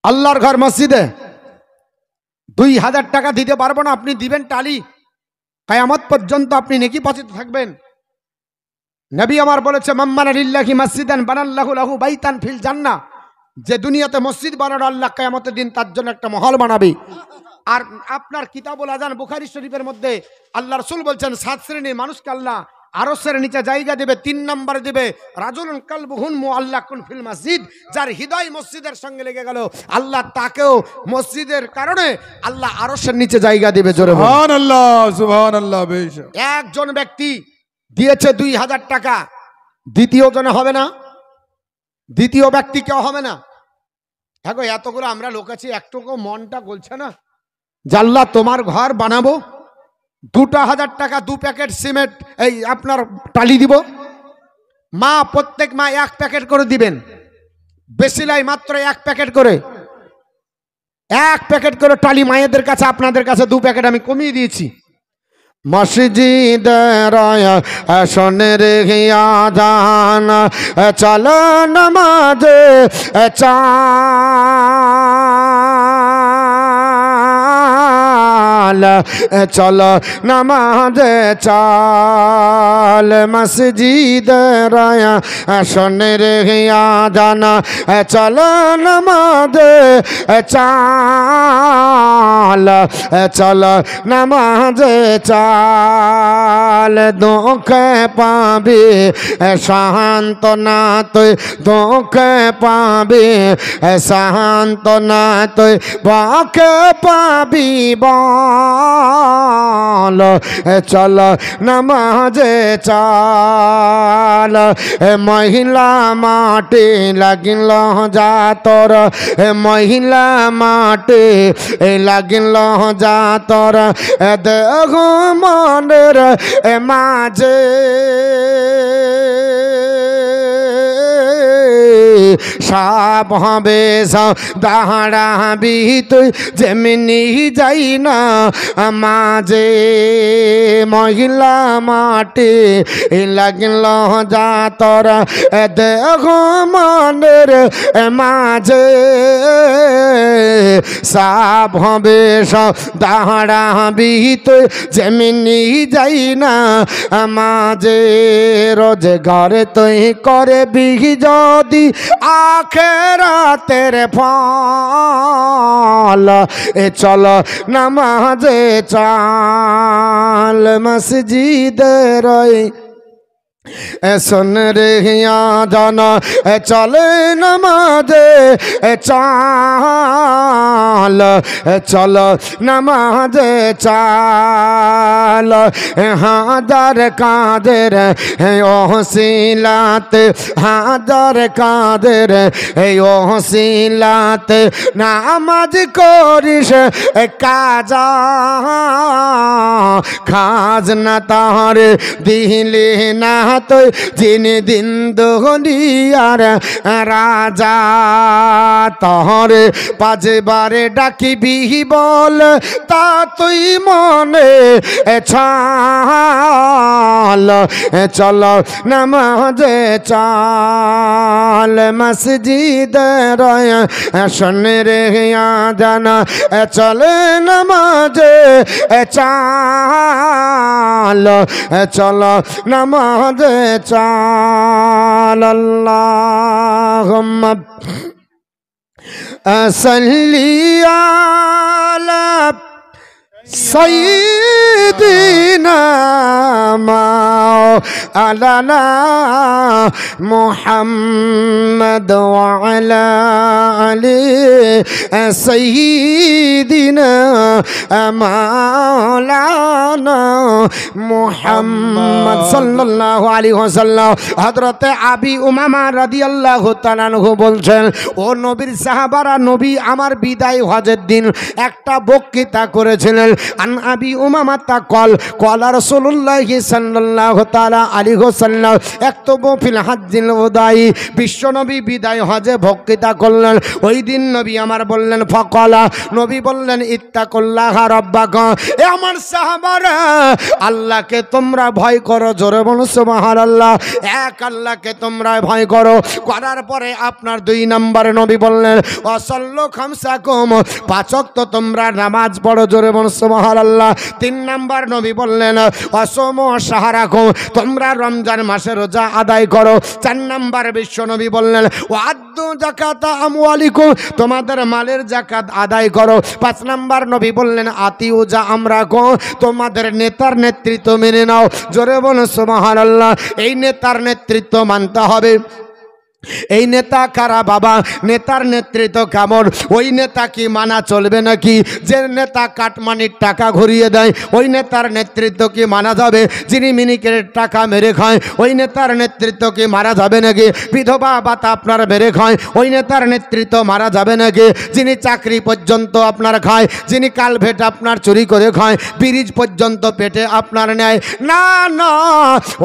আল্লাহর ঘর মসজিদে 2000 টাকা দিতে পারবো না, আপনি দিবেন টালি, কিয়ামত পর্যন্ত আপনি নেকি পাচিত থাকবেন। নবী আমার বলেছে, মাম্মানা লিল্লাহি মসজিদান বানাল্লাহু লাহু বাইতান ফিল জান্নাহ, যে দুনিয়াতে মসজিদ বানানো আল্লাহ কিয়ামতের দিন তার জন্য একটা মহল বানাবে। আর আপনার কিতাবুল আযান বুখারী শরীফের মধ্যে আল্লাহ রাসূল বলছেন 7 শ্রেণীর মানুষকে আল্লাহ আরশের নিচে জায়গা দেবে। 3 নম্বরে দেবে রাজুলুন কালবুহুন মুআল্লাকুন ফিল মসজিদ, যার হৃদয় মসজিদের সঙ্গে লেগে গেল, আল্লাহ তাকেও মসজিদের কারণে আল্লাহ আরশের নিচে জায়গা দেবে। জোরে সুবহানাল্লাহ, সুবহানাল্লাহ। বেশ, একজন ব্যক্তি দিয়েছে 2000 টাকা, দ্বিতীয় জনে হবে না, দ্বিতীয় ব্যক্তি কেউ হবে না। দেখো এতগুলো আমরা লোক আছি, একটুকু মনটা গলছে না, জাল্লা তোমার ঘর বানাবো, 2000 টাকা 2 প্যাকেট সিমেন্ট, এই আপনার টালি দিব। মা, প্রত্যেক মা 1 প্যাকেট করে দিবেন, বেশি লাই মাত্র 1 প্যাকেট করে, 1 প্যাকেট করে টালি মায়েদের কাছে, আপনাদের কাছে 2 প্যাকেট আমি কমিয়ে দিয়েছি। মসজিদের শোনের আযান চলো নামাজে চাল, চলো নামাজে চাল, মসজিদের শোনের আযান চলো নামাজে চাল, চলো নামাজে চাল, দুঃখে পাবি সান্ত্বনা তুই, দুঃখে পাবি সান্ত্বনা তুই, বাকে পাবি বল, চল নামাজে চাল। মহিলা মাটি লাগিল যা তোর, মহিলা মাটি লাগিল যা তোর, দেহ মনের মাঝে সাপ হবে দাঁড়াবি তুই যেমনি যাই না মাঝে মহিলা মাটি লাগল যা তোরা দেহ মনের মাঝে সাপ হবে দাঁড়াবি তুই যেমনি যাই না মাঝে রোজগার তুই করে বিহি যদি আখেরাতের ফল এ চল নামাজে চাল মসজিদে রই শোন রে জানা চলে নামাজে চাল চল নামাজে চাল হাজার কাদের ওসিলাত হাজার কাদের ওসিলাত নামাজ করিস কাজা খাজনা তার দিলে না তুই যিনি দিন দুনিয়ার রাজা তোর পাঁচবারে ডাকিবি বল তা তুই মনে ছাল চল নামাজে চাল মসজিদ রয় শোন রে জানা চলে নামাজে চাল চল নামাজে চাল আল্লাহুম্মা সাল্লি আলা সাইয়্যিদিনা মাওলানা মুহাম্মদ ওয়া আলা আলি সাইয়্যিদিনা মাওলানা মুহাম্মদ সাল্লাল্লাহু আলাইহি ওয়াসাল্লাম। হযরত আবি উমামা রাদিয়াল্লাহু তাআলা আনহু বলছেন, ও নবীর সাহাবারা, নবী আমার বিদায় হজের দিন একটা বক্তৃতা করেছিলেন। আন আবি উমামা কল কলা রাসূলুল্লাহি সাল্লাল্লাহু তাআলা আলাইহি ওয়াসাল্লাম একতবু ফিল হাজ্জিল উদাই, বিশ্বনবী বিদায় হজে বক্তৃতা করলেন। ওই দিন নবী আমার বললেন ফাকালা, নবী বললেন ইত্তাকুল্লাহ রাব্বাকা, এ আমার সাহাবারা আল্লাহকে তোমরা ভয় করো। জোরে বলো সুবহানাল্লাহ। এক আল্লাহকে তোমরা ভয় করো। করার পরে আপনার 2 নম্বরে নবী বললেন ওয়াসাল্লু খামসাকুম, 5 ওয়াক্ত তোমরা নামাজ পড়ো। জোরে বলো সুবহানাল্লাহ। 3 নম্বর নবী বললেন ওয়াসুমু শাহরাকুম, তোমরা রমজান মাসে রোজা আদায় করো। 4 নম্বর বিশ্ব নবী বললেন ওয়াদ্দু যাকাতা আমওয়ালিকুম, তোমাদের মালের যাকাত আদায় করো। 5 নম্বর নবী বললেন আতিউ যা আমরাকুম, তোমাদের নেতার নেতৃত্ব মেনে নাও। জোরে বলো সুবহানাল্লাহ। এই নেতার নেতৃত্ব মানতে হবে। এই নেতা কারা বাবা? নেতার নেতৃত্ব কেমন? ওই নেতা কি মানা চলবে নাকি? যে নেতা কাটমানির টাকা ঘুরিয়ে দেয় ওই নেতার নেতৃত্ব কি মানা যাবে? যিনি মিনিকের টাকা মেরে খায় ওই নেতার নেতৃত্ব কি মারা যাবে নাকি? বিধবা ভাতা আপনার মেরে খায় ওই নেতার নেতৃত্ব মারা যাবে নাকি? যিনি চাকরি পর্যন্ত আপনার খায়, যিনি কালভেট আপনার চুরি করে খায়, ব্রিজ পর্যন্ত পেটে আপনার নেয় না, না,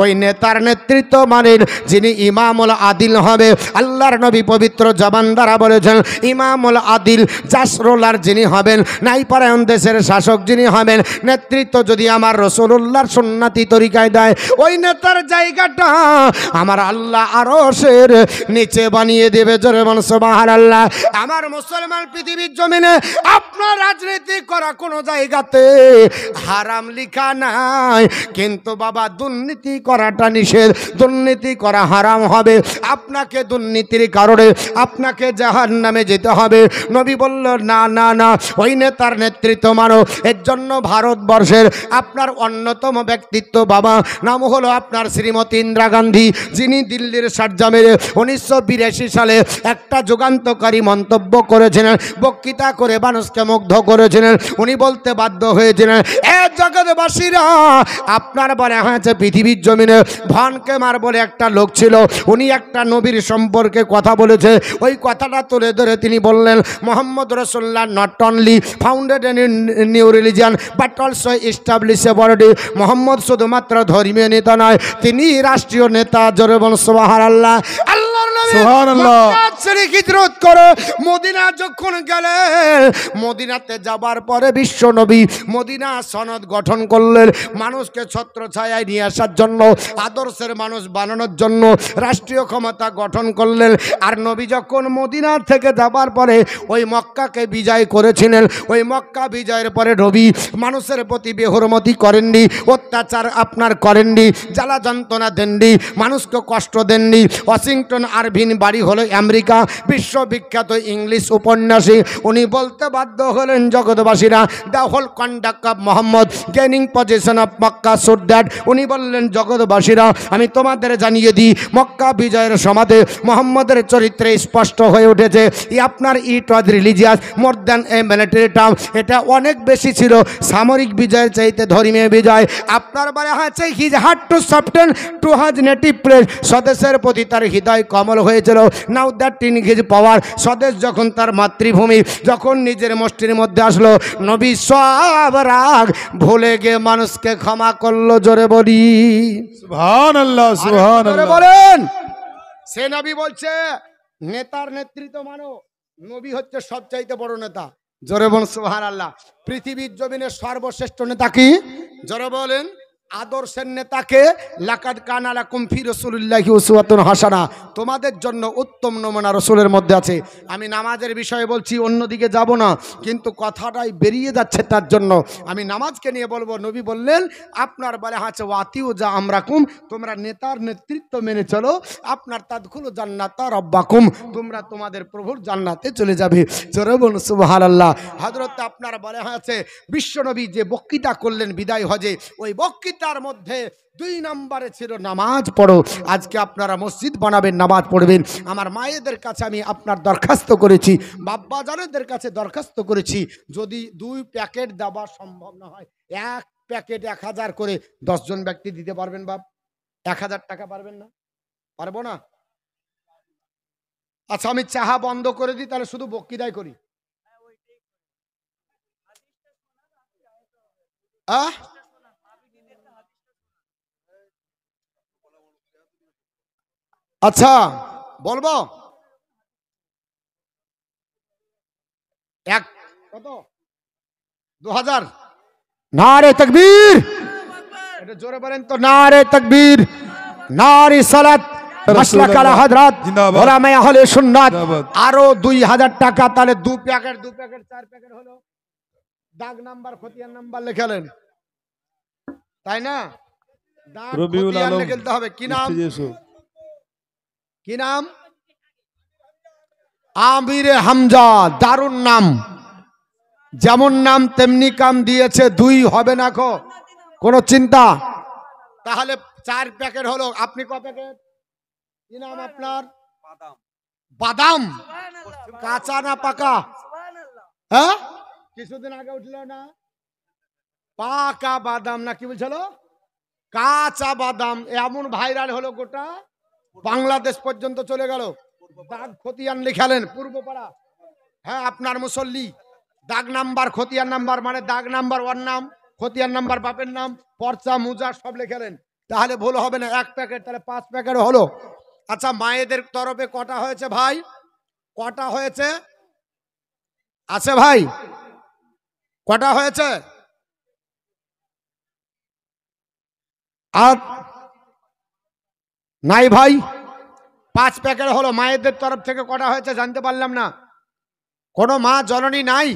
ওই নেতার নেতৃত্ব মানেন যিনি ইমামুল আদিল হবে। আল্লাহর নবী পবিত্র জবান দ্বারা বলেছেন ইমামুল আদিল, জাসরোলার যিনি হবেন, ন্যায়পরায়ণ দেশের শাসক যিনি হবেন, নেতৃত্ব যদি আমার রাসূলুল্লাহর সুন্নতি তরিকায় দেয় ওই নেতার জায়গাটা আমার আল্লাহ আরশের নিচে বানিয়ে দেবে। জোরে বলুন সুবহানাল্লাহ। আমার মুসলমান পৃথিবীর জমিনে আপনার রাজনীতি করা কোনো জায়গাতে হারাম লেখা নাই, কিন্তু বাবা দুর্নীতি করাটা নিষেধ। দুর্নীতি করা হারাম হবে। আপনাকে দুর্নীতির কারণে আপনাকে জাহান্নামে যেতে হবে। নবী বলল না না না, ওই নেতার নেতৃত্ব মানো। এর জন্য ভারতবর্ষের আপনার অন্যতম ব্যক্তিত্ব বাবা নাম হলো আপনার শ্রীমতী ইন্দিরা গান্ধী, যিনি দিল্লির সার্জা মেরে 1982 সালে একটা যুগান্তকারী মন্তব্য করেছিলেন, বক্তৃতা করে মানুষকে মুগ্ধ করেছিলেন। উনি বলতে বাধ্য হয়েছিলেন এ জগৎবাসীরা, আপনার বলে হয়েছে পৃথিবীর জমিনে ভন কেমার বলে একটা লোক ছিল, উনি একটা নবীর সম্পর্কে কথা বলেছে। ওই কথাটা তুলে ধরে তিনি বললেন Muhammad Rasulullah not only founded a new religion but also establish a body. Muhammad শুধুমাত্র ধর্মীয় নেতা নয়, তিনি রাষ্ট্রীয় নেতা। জোরে বলুন সুবহানাল্লাহ। আল্লাহর নবী সুবহানাল্লাহ। মক্কা ছেড়ে হিজরত করে মদিনা যখন গেলেন, মদিনাতে যাবার পরে বিশ্ব নবী মদিনা সনদ গঠন করলেন, মানুষকে ছত্রছায়ায় নিয়ে আসার জন্য, আদর্শের মানুষ বানানোর জন্য রাষ্ট্রীয় ক্ষমতা গঠন করলেন। আর নবী যখন মদিনা থেকে যাবার পরে ওই মক্কাকে বিজয় করেছিলেন, ওই মক্কা বিজয়ের পরে নবী মানুষের প্রতি বেহুরমতি করেননি, অত্যাচার আপনার করেননি, জ্বালা যন্ত্রণা দেননি, মানুষকে কষ্ট দেননি। ওয়াশিংটন আরভিন বাড়ি হলো আমেরিকা, বিশ্ববিখ্যাত ইংলিশ উপন্যাসী। উনি বলতে বাধ্য হলেন, জগৎবাসীরা, the whole conduct of Muhammad gaining position of Mecca should that. উনি বললেন, জগৎবাসীরা, আমি তোমাদের জানিয়ে দিই, মক্কা বিজয়ের সমাধে মোহাম্মদের চরিত্রে স্পষ্ট হয়ে উঠেছে আপনার it was religious more than a military term. এটা অনেক বেশি ছিল সামরিক বিজয়ের চাইতে ধর্মীয় বিজয়। আপনার বলা হয়েছে his heart two soften two হাজ নেটিভ প্লেস। স্বদেশের প্রতি তার হৃদয় কমল হয়েছিল। নাও দ্যাট ইন হিজ পাওয়ার, স্বদেশ যখন তার মাতৃভূমি, যখন নিজের মুষ্টির মধ্যে আসলো, নবী সব রাগ ভুলে গিয়ে মানুষকে ক্ষমা করলো। জোরে বলি সুবহানাল্লাহ, জোরে সুবহানাল্লাহ। বলেন। সে নবী বলছে, নেতার নেতৃত্ব মানো, নবী হচ্ছে সবচাইতে বড় নেতা। জোরে বল সুবহানাল্লাহ। পৃথিবীর জমিনের সর্বশ্রেষ্ঠ নেতা কি? জোরে বলেন। আদর্শের নেতাকে লাকাদ কানা লাকুম ফি রাসূলিল্লাহি উসওয়াতুন হাসানা, তোমাদের জন্য উত্তম নমুনা রসুলের মধ্যে আছে। আমি নামাজের বিষয়ে বলছি, অন্যদিকে যাব না, কিন্তু কথাটাই বেরিয়ে যাচ্ছে, তার জন্য আমি নামাজকে নিয়ে বলবো। নবী বললেন, আপনার বলে আছে ওয়াতিউ যা আমরাকুম, তোমরা নেতার নেতৃত্ব মেনে চলো, আপনার তাদখুলু জান্নাতা রব্বাকুম, তোমরা তোমাদের প্রভুর জান্নাতে চলে যাবে। জোরে বলুন সুবহানাল্লাহ। হযরত আপনার বলে আছে বিশ্বনবী যে বক্তৃতা করলেন বিদায় হজে, ওই বক্তৃতার মধ্যে 2 নম্বরে ছিল নামাজ পড়ো। আজকে আপনারা মসজিদ বানাবেন, নামাজ পড়বেন। আমার মায়েদের কাছে আমি আপনার দরখাস্ত করেছি, বাব্বা জানেদের কাছে দরখাস্ত করেছি, যদি 2 প্যাকেট দেওয়া সম্ভব না হয়, 1 প্যাকেট 1000 করে 10 জন ব্যক্তি দিতে পারবেন বাপ? 1000 টাকা পারবেন না? পারবো না? আচ্ছা, আমি চাহা বন্ধ করে দিই, তাহলে শুধু বক্তৃতাই করি। আচ্ছা বলবো, এক কত 2000। নারে তাকবীর, এটা জোরে বলেন তো, নারে তাকবীর, নারে সালাত, মাসলাক আলা হযরত জিন্দাবাদ। উলামায়ে আহলে সুন্নাত। জিন্দাবাদ। আরো 2000 টাকা, তাহলে 2 প্যাকেট 4 প্যাকেট হলো। দাগ নাম্বার খতিয়ান নাম্বার লেখালেন, তাই না? দাগ রবিউল খতিয়ান আলম, লিখতে হবে। কি নাম? মিষ্টি ইউসুফ। কি নাম? আমিরে হামজা, দারুন নাম, যেমন নাম তেমনি কাম দিয়েছে। 2 হবে না কো কোনো চিন্তা। তাহলে 4 প্যাকেট হলো। আপনি ক প্যাকেট? কি নাম আপনার? বাদাম। কাঁচা না পাকা? হ্যাঁ, কিছুদিন আগে উঠলো না, পাকা বাদাম না কি বলছিল, কাঁচা বাদাম। এমন ভাইরাল হলো, গোটা বাংলাদেশ পর্যন্ত চলে গেল। দাগ খতিয়ান লিখালেন পূর্বপাড়া। হ্যাঁ, আপনার মুসল্লি। দাগ নাম্বার খতিয়ান নাম্বার, মানে দাগ নাম্বার ওর নাম, খতিয়ান নাম্বার বাপের নাম, পর্চা মুজা সব লিখালেন, তাহলে ভুল হবে না। 1 প্যাকেট, তাহলে 5 প্যাকেট হলো। আচ্ছা, মায়েদের তরফে কটা হয়েছে ভাই? কটা হয়েছে? আছে ভাই? কটা হয়েছে? আর নাই ভাই? 5 প্যাকেট হলো। মায়েদের তরফ থেকে কটা হয়েছে জানতে পারলাম না। কোনো মা জননী নাই?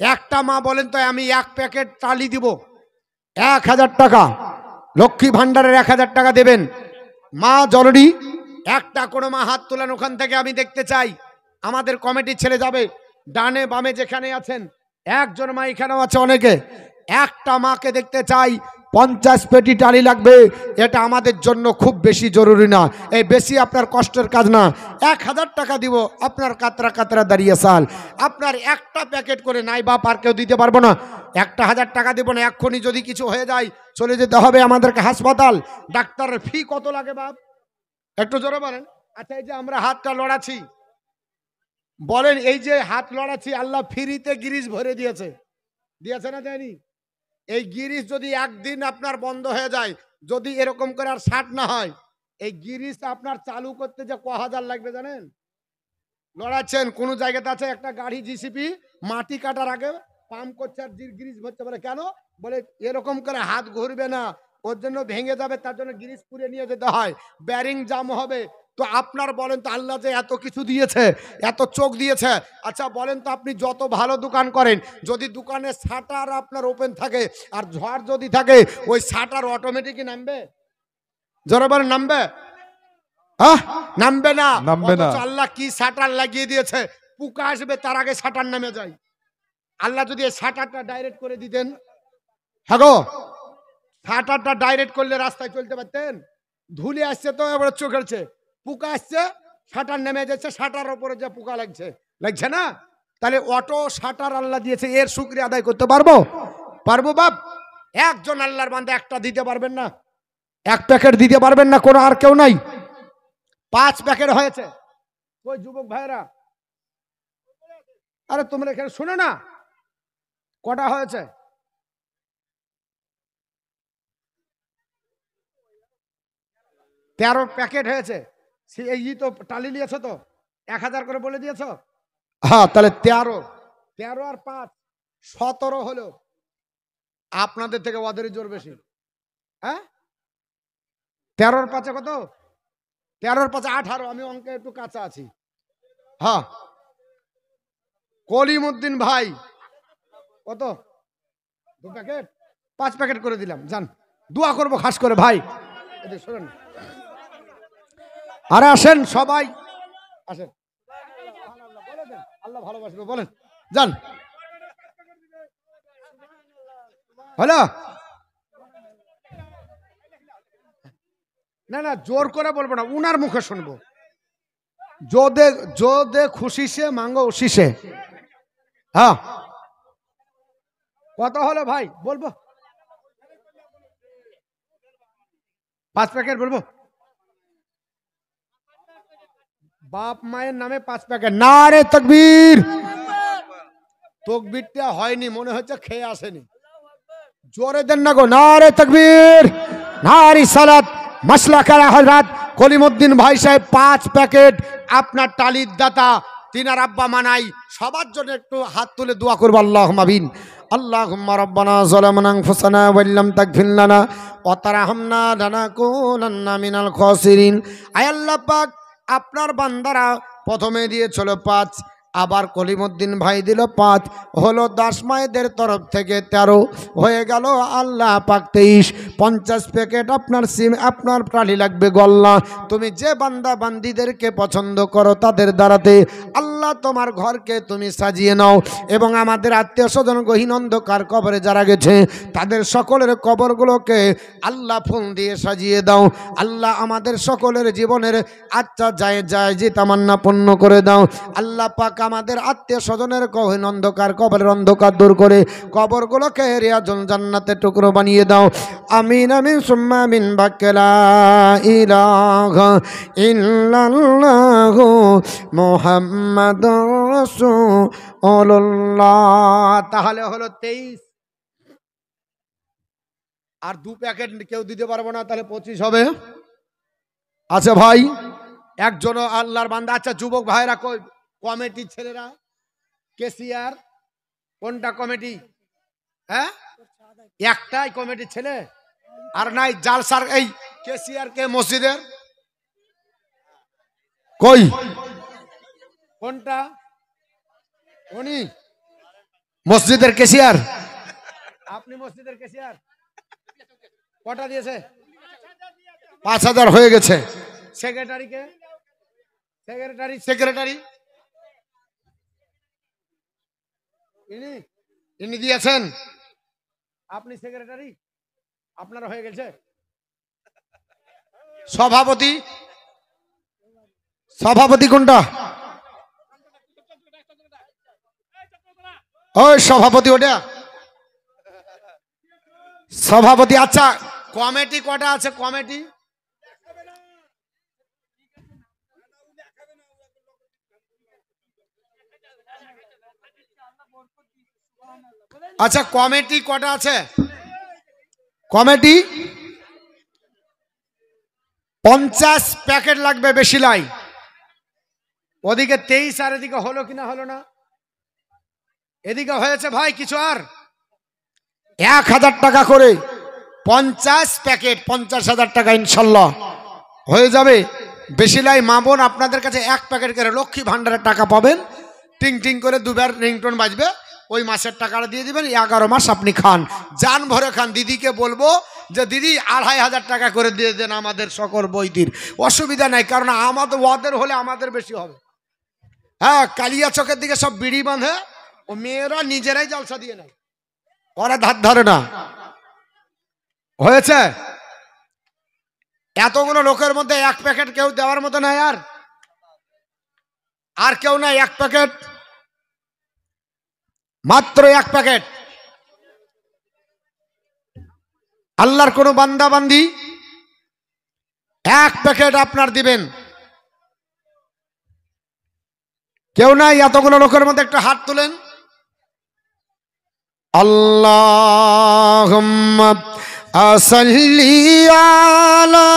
একটা মা বলেন তো, আমি 1 প্যাকেট চালি দিব, 1000 টাকা, লক্ষ্মী ভান্ডারের 1000 টাকা দেবেন। মা জননী একটা, কোনো মা হাত তোলেন ওখান থেকে, আমি দেখতে চাই। আমাদের কমিটির ছেলে যাবে, ডানে বামে যেখানে আছেন, একজন মা এখানেও আছে অনেকে, একটা মাকে দেখতে চাই। 50 পেটি টালি লাগবে, এটা আমাদের জন্য খুব বেশি জরুরি না, এই বেশি আপনার কষ্টের কাজ না। 1000 টাকা দিব, আপনার কাতরা কাতরা দাঁড়িয়ে সাল। আপনার একটা প্যাকেট করে নাই বাপ আর কেউ দিতে পারবো না। 1000 টাকা দেবো না, এক্ষুনি যদি কিছু হয়ে যায় চলে যেতে হবে আমাদেরকে হাসপাতাল। ডাক্তারের ফি কত লাগে বাপ? একটু জোরে বলেন। আচ্ছা, এই যে আমরা হাতটা লড়াচ্ছি, বলেন, এই যে হাত লড়াচ্ছি, আল্লাহ ফ্রিতে গিরিশ ভরে দিয়েছে, দিয়েছে না দেয়নি? এই গিরিশ যদি একদিন আপনার বন্ধ হয়ে যায়, যদি এরকম করে আর 60 না হয়, এই গিরিশ আপনার চালু করতে যে ক হাজার লাগবে জানেন? লড়াচ্ছেন কোন জায়গাতে আছে একটা গাড়ি জিসিপি মাটি কাটার আগে পাম্প করছে আর গিরিশ ভরছে, বলে কেন? বলে এরকম করে হাত ঘুরবে না, ওর জন্য ভেঙে যাবে, তার জন্য গিরিশ পুড়ে নিয়ে যেতে হয়, ব্যারিং জাম হবে। তো আপনার বলেন তো আল্লাহ যে এত কিছু দিয়েছে, এত চোখ দিয়েছে, আচ্ছা বলেন তো আপনি যত ভালো দোকান করেন, যদি দোকানে শাটার আপনার ওপেন থাকে আর ঝড় যদি থাকে, ওই শাটার অটোমেটিকই নামবে? জোরে বলেন নামবে? হ্যাঁ নামবে না। নামবে না। অথচ আল্লাহ কি শাটার লাগিয়ে দিয়েছে, পোকা আসবে তার আগে শাটার নেমে যায়। আল্লাহ যদি এই শাটারটা ডাইরেক্ট করে দিতেন, হ্যাঁ গো, শাটারটা ডাইরেক্ট করলে রাস্তায় চলতে পারতেন? ধুলে আসছে তো এবার চোখেরছে, পোকা আসছে, শাটার নেমে যাচ্ছে, শাটার ওপরে যে পোকা লাগছে, লাগছে না? তাহলে অটো শাটার আল্লাহ দিয়েছে, এর শুকরিয়া আদায় করতে পারবো? পারবো বাপ? একজন আল্লাহর বান্দা একটা দিতে পারবেন না? এক প্যাকেট দিতে পারবেন না? কোনো আর কেউ নাই? 5 প্যাকেট হয়েছে। ওই যুবক ভাইরা, আরে তোমরা এখানে শোনো না, কটা হয়েছে? 13 প্যাকেট হয়েছে। এই তো টালি নিয়েছো তো, 1000 করে বলে দিয়েছো। হ্যাঁ তাহলে 13 আর 5 17 হলো। আপনাদের থেকে ওদেরই জোর বেশি। হ্যাঁ 13 আর 5 কত? 13 আর 5 18। আমি অঙ্কে একটু কাঁচা আছি। হ্যাঁ কলিমউদ্দিন ভাই কত? 2 প্যাকেট, 5 প্যাকেট করে দিলাম। যান দোয়া করবো খাস করে ভাই। এদিকে শোনেন, আরে আসেন সবাই আসেন, আল্লাহ ভালোবাসবে বলেন। যান হলো না, না জোর করে বলবো না, উনার মুখে শুনবো। যোদে খুশি সে মাঙ্গো উশি সে। হ্যাঁ কত হলো ভাই বলবো? 5 প্যাকেট বলবো? বাপ মায়ের নামে 5 প্যাকেট। নারে তাকবীর। তাকবীরটা হয়নি, মনে হচ্ছে খেয়ে আসেনি। জোরে দেন না গো, নারে তাকবীর, নারে সালাত। মাসলা কারা হযরত কলিমউদ্দিন ভাই সাহেব 5 প্যাকেট আপনার টালির দাতা, তিনার আব্বা মানাই, সবার জন্য একটু হাত তুলে দোয়া করব। আল্লাহুম্মা আমিন। আল্লাহুম্মা রাব্বানা যালামনা আনফুসানা ওয়া ইল্লাম তাগফির লানা ওয়া তারহামনা লানাকুনান্না মিনাল খাসিরিন। আয় আল্লাহ পাক, আপনার বান্দারা প্রথমে দিয়েছিল 5, আবার কলিমউদ্দিন ভাই দিল 5, হলো 10 মায়েদের তরফ থেকে 13 হয়ে গেল। আল্লাহ পাক 23। 50 প্যাকেট আপনার সিম, আপনার টালি লাগবে গল্লা। তুমি যে বান্দা বান্দিদেরকে পছন্দ করো তাদের দ্বারাতে আল্লাহ তোমার ঘরকে তুমি সাজিয়ে নাও, এবং আমাদের আত্মীয় স্বজন গহীন অন্ধকার কবরে যারা গেছে তাদের সকলের কবরগুলোকে আল্লাহ ফুল দিয়ে সাজিয়ে দাও। আল্লাহ আমাদের সকলের জীবনের আচ্ছা যায় যায় যে তামান্না পূর্ণ করে দাও। আল্লাহ পাক আমাদের আত্মীয় স্বজনের গহীন অন্ধকার কবরের অন্ধকার দূর করে কবরগুলোকে রিয়াজুল জান্নাতে টুকরো বানিয়ে দাও। আমিন আমিন সুম্মা আমিন। বাক্লা ইলাহা ইল্লাল্লাহু মুহাম্মাদুর রাসূলুল্লাহ। তাহলে হলো 23। আর 2 প্যাকেট কেউ দিতে পারবো না, তাহলে 25 হবে। আচ্ছা ভাই একজন আল্লাহর বান্দা। আচ্ছা যুবক ভাইরা কই? কমিটির ছেলেরা, কেসিআর কোনটা কমিটি? হ্যাঁ একটাই কমিটির ছেলে, আর নাই জালসার। এই কেসিআর কে মসজিদের কই? কোনটা? উনি মসজিদের কেসিআর। আপনি মসজিদের কেসিআর? কটা দিয়েছে? 5000 হয়ে গেছে। সেক্রেটারি কে? সেক্রেটারি ইনি দিয়েছেন। আপনি সেক্রেটারি, আপনার হয়ে গেছে। সভাপতি, সভাপতি কোনটা? ওই সভাপতি ওটা সভাপতি। আচ্ছা কমিটি কটা আছে? কমিটি আচ্ছা কমিটি কটা আছে? কমিটি 50 প্যাকেট লাগবে বেশি লাই। ওদিকে 23 আর এদিকে হলো কিনা হলো না? এদিকে হয়েছে ভাই কিছু আর 1000 টাকা করে 50 প্যাকেট 50,000 টাকা ইনশাল্লাহ হয়ে যাবে। বেশি লাই মা বোন আপনাদের কাছে 1 প্যাকেট করে লক্ষ্মী ভান্ডারের টাকা পাবেন। টিং টিং করে দুবার রিংটোন বাজবে, ওই মাসের টাকাটা দিয়ে দিবেন। 11 মাস আপনি খান, জান ভরে খান। দিদিকে বলবো যে দিদি 2500 টাকা করে দিয়ে দেন আমাদের সকল বৈদির, অসুবিধা নাই, কারণ আমাদের ওদের হলে আমাদের বেশি হবে। হ্যাঁ, কালিয়া চকের দিকে সব বিড়ি বাঁধে, ও মেয়েরা নিজেরাই জলসা দিয়ে নেয়, ওরা ধার ধরে না। হয়েছে? এতগুলো লোকের মধ্যে 1 প্যাকেট কেউ দেওয়ার মতো নাই, আর কেউ নাই। 1 প্যাকেট, মাত্র 1 প্যাকেট। আল্লাহর কোন বান্দা বান্দি 1 প্যাকেট আপনার দিবেন, কেউ নাই। এতগুলো লোকের মধ্যে একটা হাত তুলেন। আল্লাহুম্মা সাল্লি আলা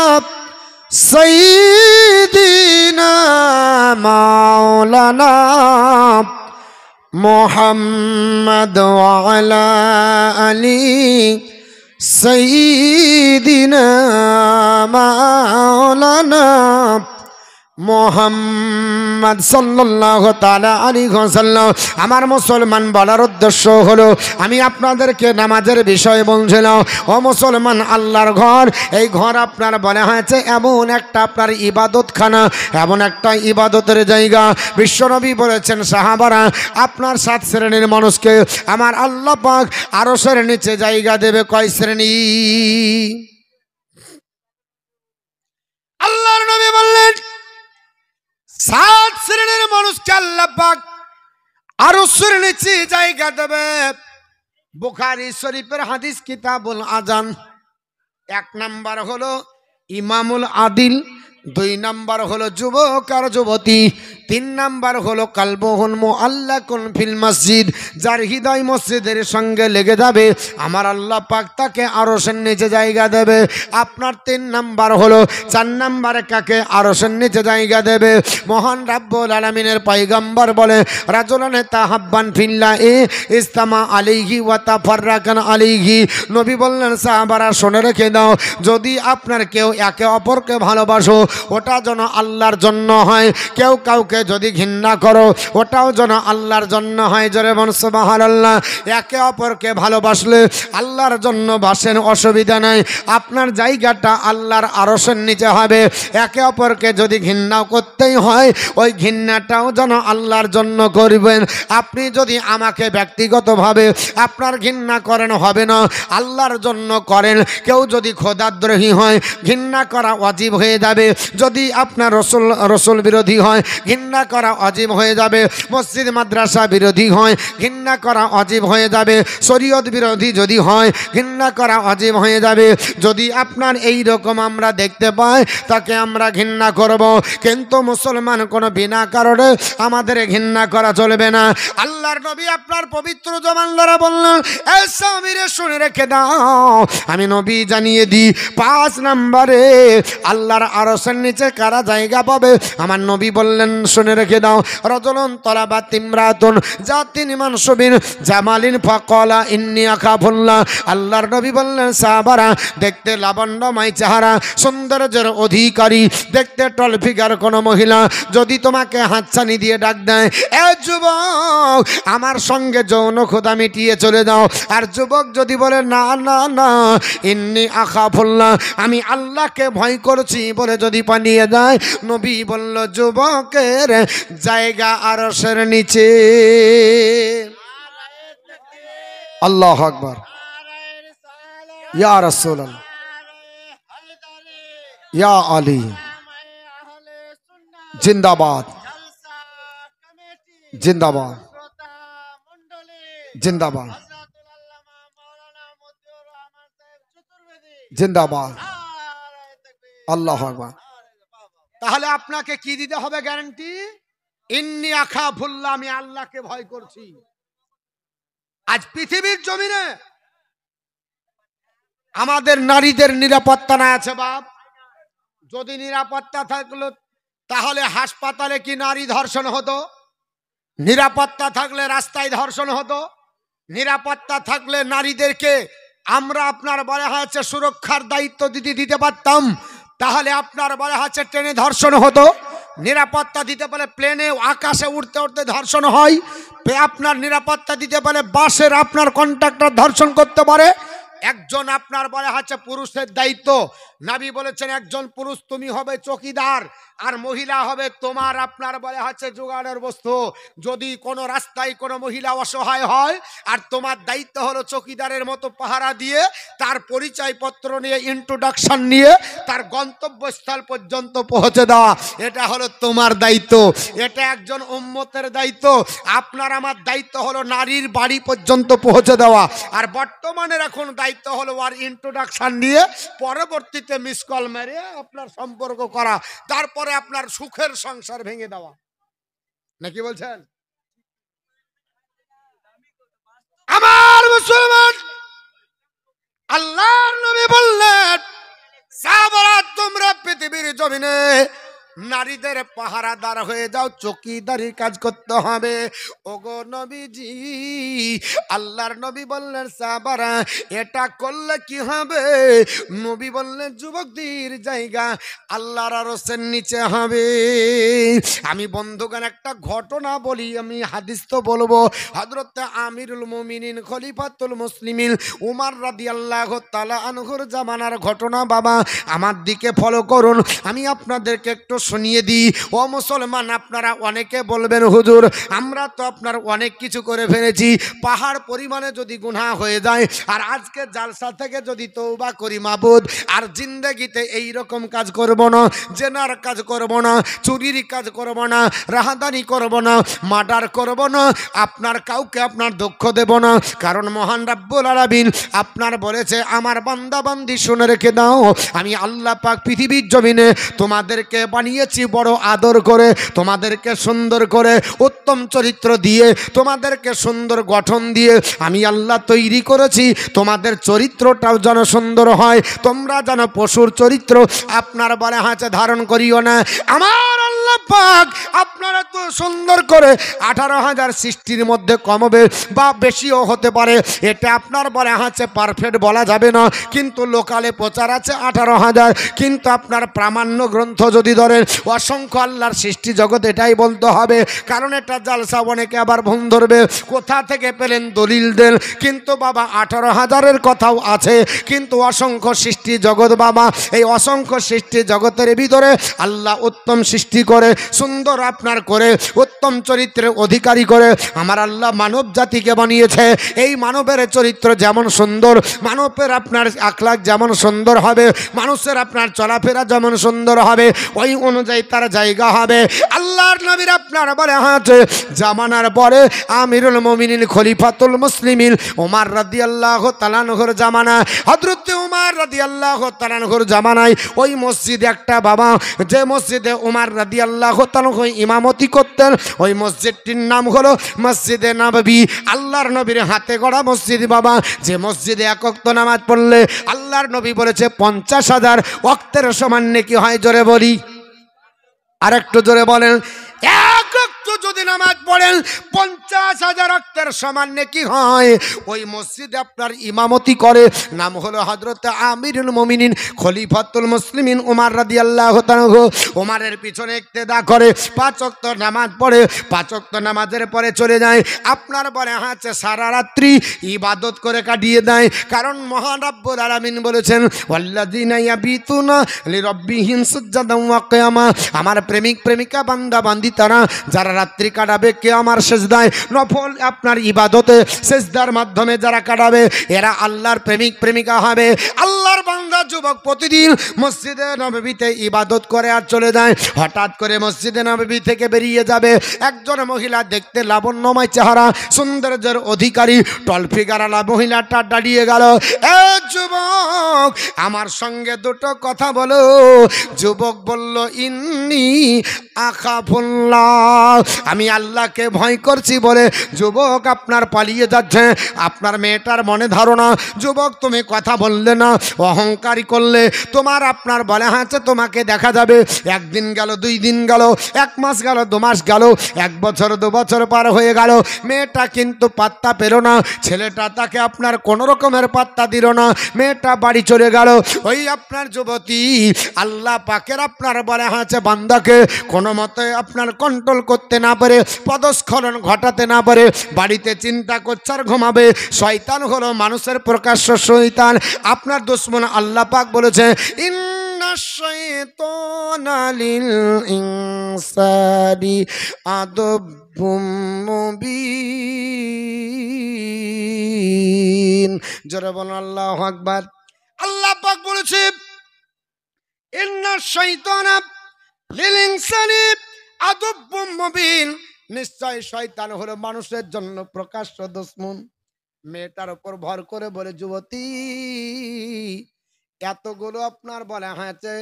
সাইয়্যিদিনা মাওলানা মুহাম্মদ ওয়া আলা আলি সাইয়্যিদিনা মাওলানা মুহাম্মদ সাল্লাল্লাহু তাআলা আলাইহি ওয়াসাল্লাম। আমার মুসলমান বলার উদ্দেশ্য হলো, আমি আপনাদেরকে নামাজের বিষয় বলছিলাম। ও মুসলমান, আল্লাহর ঘর, এই ঘর আপনার বলা হয়েছে এমন একটা আপনার ইবাদতখানা, এমন একটা ইবাদতের জায়গা। বিশ্বনবী বলেছেন, সাহাবারা, আপনার 7 শ্রেণীর মানুষকে আমার আল্লাহ পাক আরশের নিচে জায়গা দেবে। কয় শ্রেণী? আল্লাহর নবী বললেন 7 শ্রেণীর মানুষকে আল্লাহ পাক আরশের নিচে জায়গা দেবে। বুখারী শরীফের হাদিস কিতাবুল আযান। 1 নাম্বার হলো ইমামুল আদিল, 2 নাম্বার হলো যুবক আর যুবতী, 3 নাম্বার হলো কালবুহুল মুআল্লাকুন ফিল মসজিদ, যার হৃদয় মসজিদের সঙ্গে লেগে যাবে আমার আল্লাহ পাক তাকে আরশের নিচে জায়গা দেবে। আপনার 3 নাম্বার হলো, 4 নাম্বারে কাকে আরশের নিচে জায়গা দেবে? মহান রাব্বুল আলামিনের পয়গম্বর বলে, রাজুলান তাহাব্বান ফিল্লাহি ইসতামা আলাইহি ওয়া তাফাররাকান আলাইহি। নবী বললেন, সাহাবারা শুনে রেখে দাও, যদি আপনার কেউ একে অপরকে ভালোবাসো, ওটা যেন আল্লাহর জন্য হয়। কেউ কাউকে যদি ঘৃণা করো, ওটাও যেন আল্লাহর জন্য হয়। জোরে বল সুবহানাল্লাহ। একে অপরকে ভালোবাসলে আল্লাহর জন্য বাসেন, অসুবিধা নাই। আপনার জায়গাটা আল্লাহর আরশের নিচে হবে। একে অপরকে যদি ঘৃণাও করতেই হয়, ওই ঘৃণাটাও যেন আল্লাহর জন্য করবেন। আপনি যদি আমাকে ব্যক্তিগতভাবে আপনার ঘৃণা করেন, হবে না, আল্লাহর জন্য করেন। কেউ যদি খোদাদ্রোহী হয়, ঘৃণা করা ওয়াজিব হয়ে যাবে। যদি আপনার রসুল বিরোধী হয়, ঘৃণা করা ওয়াজিব হয়ে যাবে। মসজিদ মাদ্রাসা বিরোধী হয়, ঘৃণা করা ওয়াজিব হয়ে যাবে। শরীয়ত বিরোধী যদি হয়, ঘৃণা করা ওয়াজিব হয়ে যাবে। যদি আপনার এই রকম আমরা দেখতে পাই, তাকে আমরা ঘৃণা করব। কিন্তু মুসলমান কোনো বিনা কারণে আমাদের ঘৃণা করা চলবে না। আল্লাহর নবী আপনার পবিত্র জবান দ্বারা বললেন, এই সামিরে শুনে রেখে দাও, আমি নবী জানিয়ে দিই, 5 নম্বরে আল্লাহর আরশের নিচে কারা জায়গা পাবে? আমার নবী বললেন, শুনে রেখে দাও, রাজুলুন তালাবা তিমরাতুন জাতিন মানসুবিন জামালিন ফাকালা ইন্নী আখাফুল্লাহ। আল্লাহর নবী বললেন, সাহাবারা, দেখতে লাবণ্যময় চেহারা, সৌন্দর্যের অধিকারী, দেখতে টল ফিগার কোনো মহিলা যদি তোমাকে হাতছানি দিয়ে ডাক দেয়, এ যুবক, আমার সঙ্গে যৌন ক্ষুধা মিটিয়ে চলে যাও। আর যুবক যদি বলে, না না না, ইন্নী আখাফুল্লাহ, আমি আল্লাহকে ভয় করছি বলে যদি পালিয়ে যায়, নবী বলল, যুবকের জায়গা আরশের নিচে। আল্লাহু আকবার। ইয়া রাসূলুল্লাহ, ইয়া আলী, জিন্দাবাদ জিন্দাবাদ জিন্দাবাদ জিন্দাবাদ। আল্লাহু আকবার। তাহলে আপনাকে কি দিতে হবে গ্যারান্টি? ইন্নী আখাফুল্লাহ, আমি আল্লাহকে ভয় করছি। আজ পৃথিবীর জমিনে আমাদের নারীদের নিরাপত্তা না আছে বাপ। যদি নিরাপত্তা থাকলো তাহলে হাসপাতালে কি নারী ধর্ষণ হতো? নিরাপত্তা থাকলে রাস্তায় ধর্ষণ হতো? নিরাপত্তা থাকলে নারীদেরকে আমরা আপনার বলা হয়েছে সুরক্ষার দায়িত্ব দিতে পারতাম, তাহলে আপনার বলা হচ্ছে ট্রেনে ধর্ষণ হতো? নিরাপত্তা দিতে পারে প্লেনে আকাশে উঠতে উঠতে ধর্ষণ হয়, আপনার নিরাপত্তা দিতে পারে বাসের আপনার কন্ট্রাক্টর ধর্ষণ করতে পারে। একজন আপনার বলা হচ্ছে পুরুষের দায়িত্ব, নবী বলেছেন একজন পুরুষ তুমি হবে চৌকিদার আর মহিলা হবে তোমার আপনার বলা হচ্ছে জোগাড়ের বস্তু। যদি কোনো রাস্তায় কোনো মহিলা অসহায় হয় আর তোমার দায়িত্ব হলো চৌকিদারের মতো পাহারা দিয়ে তার পরিচয়পত্র নিয়ে ইন্ট্রোডাকশন নিয়ে তার গন্তব্যস্থল পর্যন্ত পৌঁছে দেওয়া, এটা হলো তোমার দায়িত্ব, এটা একজন উম্মতের দায়িত্ব। আপনার আমার দায়িত্ব হলো নারীর বাড়ি পর্যন্ত পৌঁছে দেওয়া, আর বর্তমানের এখন দায়িত্ব হলো আর ইন্ট্রোডাকশন নিয়ে পরবর্তীতে মিস কল মেরে আপনার সম্পর্ক করা, তারপরে আপনার সুখের সংসার ভেঙে দেওয়া, নাকি বলছেন? আমার মুসলমান, আল্লাহর নবী বললেন সাহাবারা তোমরা পৃথিবীর জমিনে নারীদের পাহারাদার হয়ে যাও, চৌকিদারির কাজ করতে হবে। ওগো নবীজি, আল্লাহর নবী বললেন সাহাবারা এটা করলে কি হবে? নবী বললেন যুবকদের জায়গা আল্লাহর আরশের নিচে হবে। আমি বন্ধুগণ একটা ঘটনা বলি, আমি হাদিস তো বলবো। হযরত আমিরুল মুমিনিন খলিফাতুল মুসলিমিন উমর রাদিয়াল্লাহু তাআলা আনহুর জামানার ঘটনা। বাবা আমার দিকে ফলো করুন, আমি আপনাদেরকে একটু শুনিয়ে দিই। ও মুসলমান, আপনারা অনেকে বলবেন হুজুর আমরা তো আপনার অনেক কিছু করে ফেলেছি, পাহাড় পরিমাণে যদি গুনাহ হয়ে যায়, আর আজকে জালসা থেকে যদি তওবা করি মাবুদ আর জিন্দেগিতে এই রকম কাজ করব না, জেনার কাজ করব না, চুরির কাজ করব না, রাহাদানি করব না, মার্ডার করব না, আপনার কাউকে আপনার দুঃখ দেব না। কারণ মহান রাব্বুল আলামিন আপনার বলেছে আমার বান্দা বান্দি শুনে রেখে দাও, আমি আল্লাহ পাক পৃথিবীর জমিনে তোমাদেরকে বানিয়েছি বড় আদর করে, তোমাদেরকে সুন্দর করে উত্তম চরিত্র দিয়ে, তোমাদেরকে সুন্দর গঠন দিয়ে আমি আল্লাহ তৈরি করেছি। তোমাদের চরিত্রটাও যেন সুন্দর হয়, তোমরা যেন পশুর চরিত্র আপনার বলে হাঁচে ধারণ করিও না। আমার আল্লাহ পাক আপনারা তো সুন্দর করে 18,000 সৃষ্টির মধ্যে কমবে বা বেশিও হতে পারে, এটা আপনার বলে হাঁচে পারফেক্ট বলা যাবে না, কিন্তু লোকালে প্রচার আছে 18,000, কিন্তু আপনার প্রামাণ্য গ্রন্থ যদি ধরেন অসংখ্য আল্লাহর সৃষ্টি জগৎ, এটাই বলতে হবে। কারণ এটা জালসা অনেকে আবার ভুল ধরবে, কোথা থেকে পেলেন দলিল দেন, কিন্তু বাবা 18,000-এর কথাও আছে, কিন্তু অসংখ্য সৃষ্টি জগৎ। বাবা এই অসংখ্য সৃষ্টি জগতের ভিতরে আল্লাহ উত্তম সৃষ্টি করে সুন্দর আপনার করে উত্তম চরিত্রের অধিকারী করে আমার আল্লাহ মানব জাতিকে বানিয়েছে। এই মানবের চরিত্র যেমন সুন্দর, মানবের আপনার আখলাক যেমন সুন্দর হবে, মানুষের আপনার চলাফেরা যেমন সুন্দর হবে, ওই অনুযায়ী তার জায়গা হবে। আল্লাহর নবীর আপনার বলে হাতে জামানার পরে আমিরুল মুমিনিন খলিফাতুল মুসলিমিন ওমর রাদিয়াল্লাহু তাআলা আনহুর জামানা, হযরত ওমর রাদিয়াল্লাহু তাআলা আনহুর জামানায় ওই মসজিদে একটা বাবা, যে মসজিদে ওমর রাদিয়াল্লাহু তাআলা আনহু ইমামতি করতেন, ওই মসজিদটির নাম হলো মসজিদে নববী। আল্লাহর নবীর হাতে গড়া মসজিদ বাবা, যে মসজিদে এক ওয়াক্ত নামাজ পড়লে আল্লাহর নবী বলেছে 50,000 ওয়াক্তের সমান নেকি হয়। জোরে বলি, আর একটু জোরে বলেন। এক ওয়াক্ত যদি নামাজ পড়েন 50,000 ওয়াক্তের সমান নেকি হয়। ওই মসজিদে আপনার ইমামতি করে নাম হলো হযরত আমিরুল মুমিনিন খলিফাতুল মুসলিমিন ওমর রাদিয়াল্লাহু তাআলা। ওমরের পিছনে ইক্তেদা করে 5 ওয়াক্ত নামাজ পড়ে, 5 ওয়াক্ত নামাজের পরে চলে যায় আপনার বলে হাঁচে সারা রাত্রি ইবাদত করে কাটিয়ে দেয়। কারণ মহান রব্বুল আলামিন বলেছেন ওয়াল্লাযিনা ইয়াবিতুনা লিরাব্বিহিম সুজদান ওয়া কিয়ামা, আমার প্রেমিক প্রেমিকা বান্দা বান্দি তারা যারা রাত্রি কাটাবে কিয়ামার সিজদায়, নফল আপনার ইবাদতে সিজদার মাধ্যমে যারা কাটাবে এরা আল্লাহর প্রেমিক প্রেমিকা হবে। আল্লাহর বান্দা যুবক প্রতিদিন মসজিদে নববীতে ইবাদত করে আর চলে যায়। হঠাৎ করে মসজিদে নববী থেকে বেরিয়ে যাবে একজন মহিলা, দেখতে লাবণ্যময় চেহারা, সৌন্দর্যের অধিকারী, টল ফিগারালা মহিলাটা দাঁড়িয়ে গেল। এ যুবক আমার সঙ্গে দুটো কথা বলো। যুবক বলল ইন্নী আখাফুল্লাহ, আমি আল্লাহকে ভয় করছি বলে যুবক আপনার পালিয়ে যাচ্ছে। আপনার মেয়েটার মনে ধারণা যুবক তুমি কথা বললে না, অহংকারী বাড়াবাড়ি করলে তোমার আপনার বলে হচ্ছে তোমাকে দেখা যাবে। একদিন গেল, 2 দিন গেল, 1 মাস গেল, 2 মাস গেল, 1 বছর 2 বছর পার হয়ে গেল, মেয়েটা কিন্তু পাত্তা পেল না। ছেলেটা তাকে আপনার কোনো রকমের পাত্তা দিল না, মেয়েটা বাড়ি চলে গেল। ওই আপনার যুবতী আল্লাহ পাকের আপনার বলে হচ্ছে বান্দাকে কোনো মতে আপনার কন্ট্রোল করতে না পারে, পদস্খলন ঘটাতে না পারে, বাড়িতে চিন্তা করছে আর ঘুমাবে। শয়তান হলো মানুষের প্রকাশ্য শয়তান, আপনার দুশমন। আল্লাহ পাক বলেছে ইন্না শাইতানা লিল ইনসানি আদুব্বুম মুবিন। জোরে বলুন আল্লাহু আকবার। আল্লাহ পাক বলেছে ইন্না শাইতানা লিল ইনসানি আদুব্বুম মুবিন, নিশ্চয় শয়তান হলো মানুষের জন্য প্রকাশ্য দুশমন। মেয়েটার উপর ভর করে বলে যুবতী এতগুলো আপনার বলে হয়েছে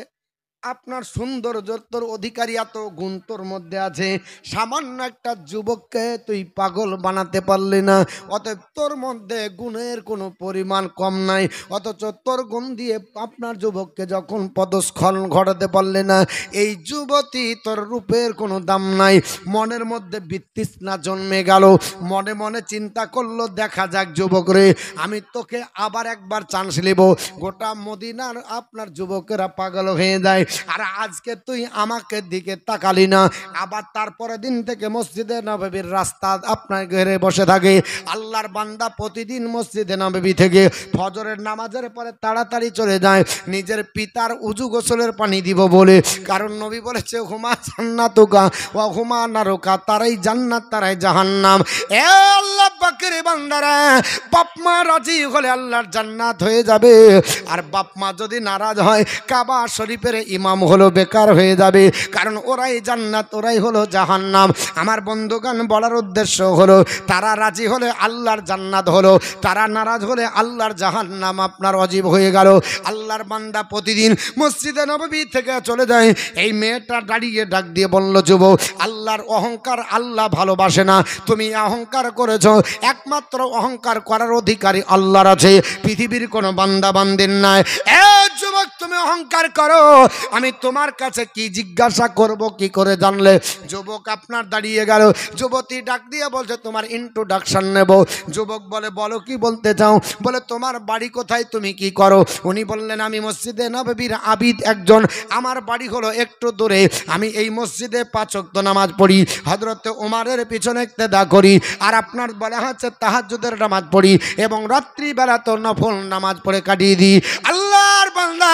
আপনার সৌন্দর্যর অধিকারী এত গুণ তোর মধ্যে আছে, সামান্য একটা যুবককে তুই পাগল বানাতে পারলি না, অতএব তোর মধ্যে গুণের কোনো পরিমাণ কম নাই, অথচ তোর গুণ দিয়ে আপনার যুবককে যখন পদস্খলন ঘটাতে পারলি না, এই যুবতী তোর রূপের কোনো দাম নাই। মনের মধ্যে বিতৃষ্ণা জন্মে গেল, মনে মনে চিন্তা করলো দেখা যাক যুবক রে, আমি তোকে আবার একবার চান্স নেব। গোটা মদিনার আপনার যুবকেরা পাগল হয়ে যায়, আর আজকে তুই আমাকে দিকে তাকালি না। আবার তারপরের দিন থেকে মসজিদে নববীর রাস্তা আপনার ঘরে বসে থাকে। আল্লাহর বান্দা প্রতিদিন মসজিদে নববী থেকে ফজরের নামাজের পরে তাড়াতাড়ি চলে যায় নিজের পিতার উজু গোসলের পানি দিব বলে, কারণ নবী বলেছে হুমা জান্নাতুকা ওয়া হুমা নারুকা, তারাই জান্নাত তারাই জাহান্নাম। এ আল্লাহ পাকের বান্দারা, বাপ মা রাজি হলে আল্লাহর জান্নাত হয়ে যাবে, আর বাপ মা যদি নারাজ হয় কাবা শরীফের ইমাম হলো বেকার হয়ে যাবে, কারণ ওরাই জান্নাত ওরাই হলো জাহান্নাম। আমার বন্ধুগণ বলার উদ্দেশ্য হলো তারা রাজি হলে আল্লাহর জান্নাত হলো, তারা নারাজ হলে আল্লাহর জাহান্নাম আপনার অজীব হয়ে গেল। আল্লাহর বান্দা প্রতিদিন মসজিদে নববী থেকে চলে যায়। এই মেয়েটা দাঁড়িয়ে ডাক দিয়ে বলল যুবক, আল্লাহর অহংকার আল্লাহ ভালোবাসে না, তুমি অহংকার করেছো, একমাত্র অহংকার করার অধিকারী আল্লাহর আছে, পৃথিবীর কোনো বান্দা বান্দির নাই। এ যুবক তুমি অহংকার করো, আমি তোমার কাছে কি জিজ্ঞাসা করব, কি করে জানলে? যুবক আপনার দাঁড়িয়ে গেল, যুবতী ডাক দিয়ে বলছে তোমার ইন্ট্রোডাকশন নেব। যুবক বলে বলো কি বলতে চাও? বলে তোমার বাড়ি কোথায়, তুমি কি করো? উনি বললেন আমি মসজিদে নববীর আবিদ একজন, আমার বাড়ি হলো একটু দূরে, আমি এই মসজিদে 5 ওয়াক্ত নামাজ পড়ি, হযরত ওমরের পিছনে ইক্তেদা করি, আর আপনার বলা হচ্ছে তাহাজ্জুদের নামাজ পড়ি, এবং রাত্রিবেলা তো নফল নামাজ পড়ে কাটিয়ে দিই। আল্লাহর বান্দা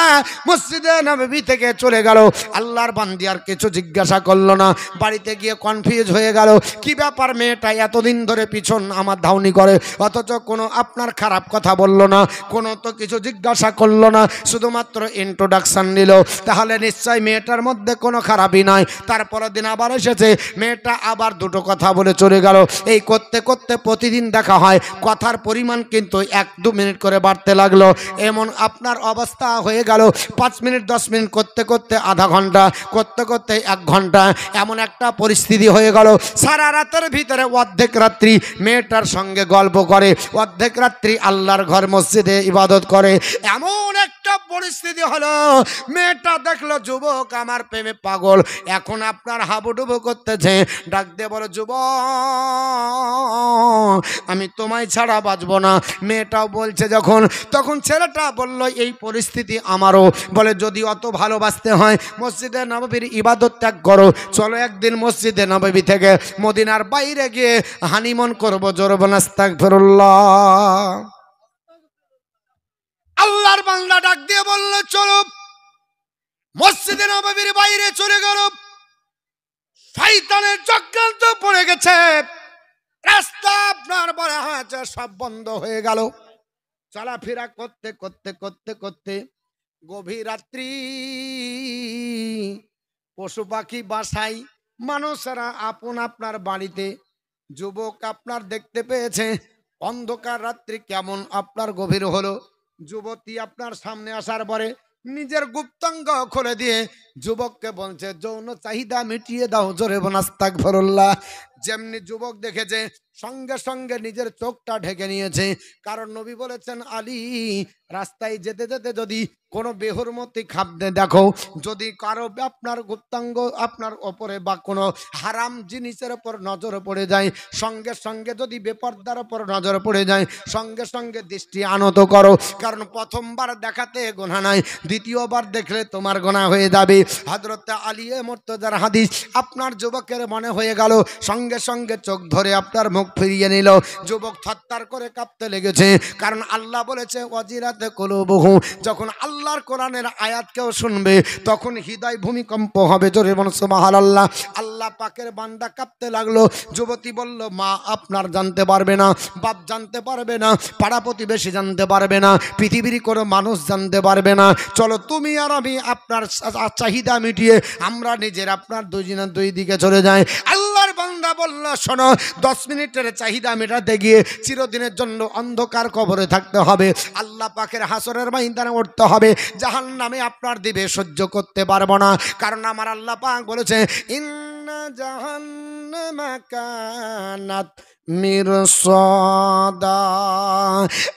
মসজিদে নববী থেকে চলে গেল। আল্লাহর বান্দি আর কিছু জিজ্ঞাসা করলো না, বাড়িতে গিয়ে কনফিউজ হয়ে গেল, কি ব্যাপার মেয়েটা এতদিন ধরে পিছন আমার ধাউনি করে, অথচ কোনো আপনার খারাপ কথা বললো না, কোনো তো কিছু জিজ্ঞাসা করলো না, শুধুমাত্র ইন্ট্রোডাকশন নিল, তাহলে নিশ্চয় মেয়েটার মধ্যে কোনো খারাপই নাই। তারপরের দিন আবার এসেছে, মেয়েটা আবার 2টো কথা বলে চলে গেল। এই করতে করতে প্রতিদিন দেখা হয়, কথার পরিমাণ কিন্তু 1-2 মিনিট করে বাড়তে লাগলো। এমন আপনার অবস্থা হয়ে গেল 5 মিনিট 10 মিনিট করতে করতে আধা ঘন্টা, করতে করতে 1 ঘন্টা, এমন একটা পরিস্থিতি হয়ে গেল। সারা রাতের ভিতরে অর্ধেক রাত্রি মেয়েটার সঙ্গে গল্প করে, অর্ধেক রাত্রি আল্লাহর ঘর মসজিদে ইবাদত করে। এমন একটা পরিস্থিতি হলো, মেয়েটা দেখলো যুবক আমার প্রেমে পাগল, এখন আপনার হাবুডুবু করতেছে, ডাক দিয়ে বলে যুবক আমি তোমায় ছাড়া বাঁচবো না। মেয়েটাও বলছে যখন, তখন ছেলেটা বলল এই পরিস্থিতি আমারও। বলে যদি অত ভালোবাসতে হয় মসজিদে নববীর ইবাদত ত্যাগ করো, চলো একদিন মসজিদে নববী থেকে মদিনার বাইরে গিয়ে হানিমুন করবো। জোরবো না আস্তাগফিরুল্লাহ। আল্লাহর বান্দা ডাক দিয়ে বলল চলো। মসজিদে নববীর বাইরে চলে গেল, শয়তানের চক্রান্ত পড়ে গেছে, রাস্তা আপনার বলা হয়েছে সব বন্ধ হয়ে গেল। চলাফেরা করতে করতে করতে করতে গভীর রাত্রি, পশু পাখি বাসায়, মানুষেরা আপন আপনার বাড়িতে, যুবক আপনার দেখতে পেয়েছে অন্ধকার রাত্রি কেমন আপনার গভীর হলো। যুবতী আপনার সামনে আসার পরে নিজের গুপ্তাঙ্গ খুলে দিয়ে যুবককে বলছে যৌন চাহিদা মিটিয়ে দাও, জোরে বল আস্তাগফিরুল্লাহ। যেমনি যুবক দেখেছে সঙ্গে সঙ্গে নিজের চোখটা ঢেকে নিয়েছে, কারণ নবী বলেছেন আলী রাস্তায় যেতে যেতে যদি কোনো বেহুরমতি খাদ্যে দেখো, যদি কারো আপনার গুপ্তাঙ্গ আপনার ওপরে বা কোনো হারাম জিনিসের ওপর নজর পড়ে যায়, সঙ্গে সঙ্গে যদি বেপরদার ওপর নজর পড়ে যায়, সঙ্গে সঙ্গে দৃষ্টি আনত করো, কারণ প্রথমবার দেখাতে গোনা নাই, দ্বিতীয়বার দেখলে তোমার গোনা হয়ে যাবে। হযরত আলী মুর্তজার হাদিস। আপনার যুবকের মনে হয়ে গেল, সঙ্গে সঙ্গে চোখ ধরে আপনার মুখ ফিরিয়ে নিল। যুবক থরথর করে কাঁপতে লেগেছে, কারণ আল্লাহ বলেছে ওয়াজিরাতে কুলুবুহু, যখন আল্লাহর কোরআনের আয়াত কেউ শুনবে তখন হৃদয় ভূমিকম্প হবে, জোরে বলুন সুবহানাল্লাহ। আল্লাহ পাকের বান্দা কাঁপতে লাগলো। যুবতী বলল মা আপনার জানতে পারবে না, বাপ জানতে পারবে না, পাড়া প্রতিবেশী জানতে পারবে না, পৃথিবীর কোনো মানুষ জানতে পারবে না, চলো তুমি আর আমি আপনার চাহিদা মিটিয়ে আমরা নিজের আপনার দুই দিকে চলে যাই। আল্লাহর বান্দা বলল শোনো, 10 মিনিটের চাহিদা মেটাতে গিয়ে চিরদিনের জন্য অন্ধকার কবরে থাকতে হবে, আল্লাহ পাকের হাসরের ময়দানে উঠতে হবে, জাহান্নামে আপনার দিবে সহ্য করতে পারবো না, কারণ আমার আল্লাহ পাক বলেছে ইন্না জাহান্নামা কানাত মিরসাদা।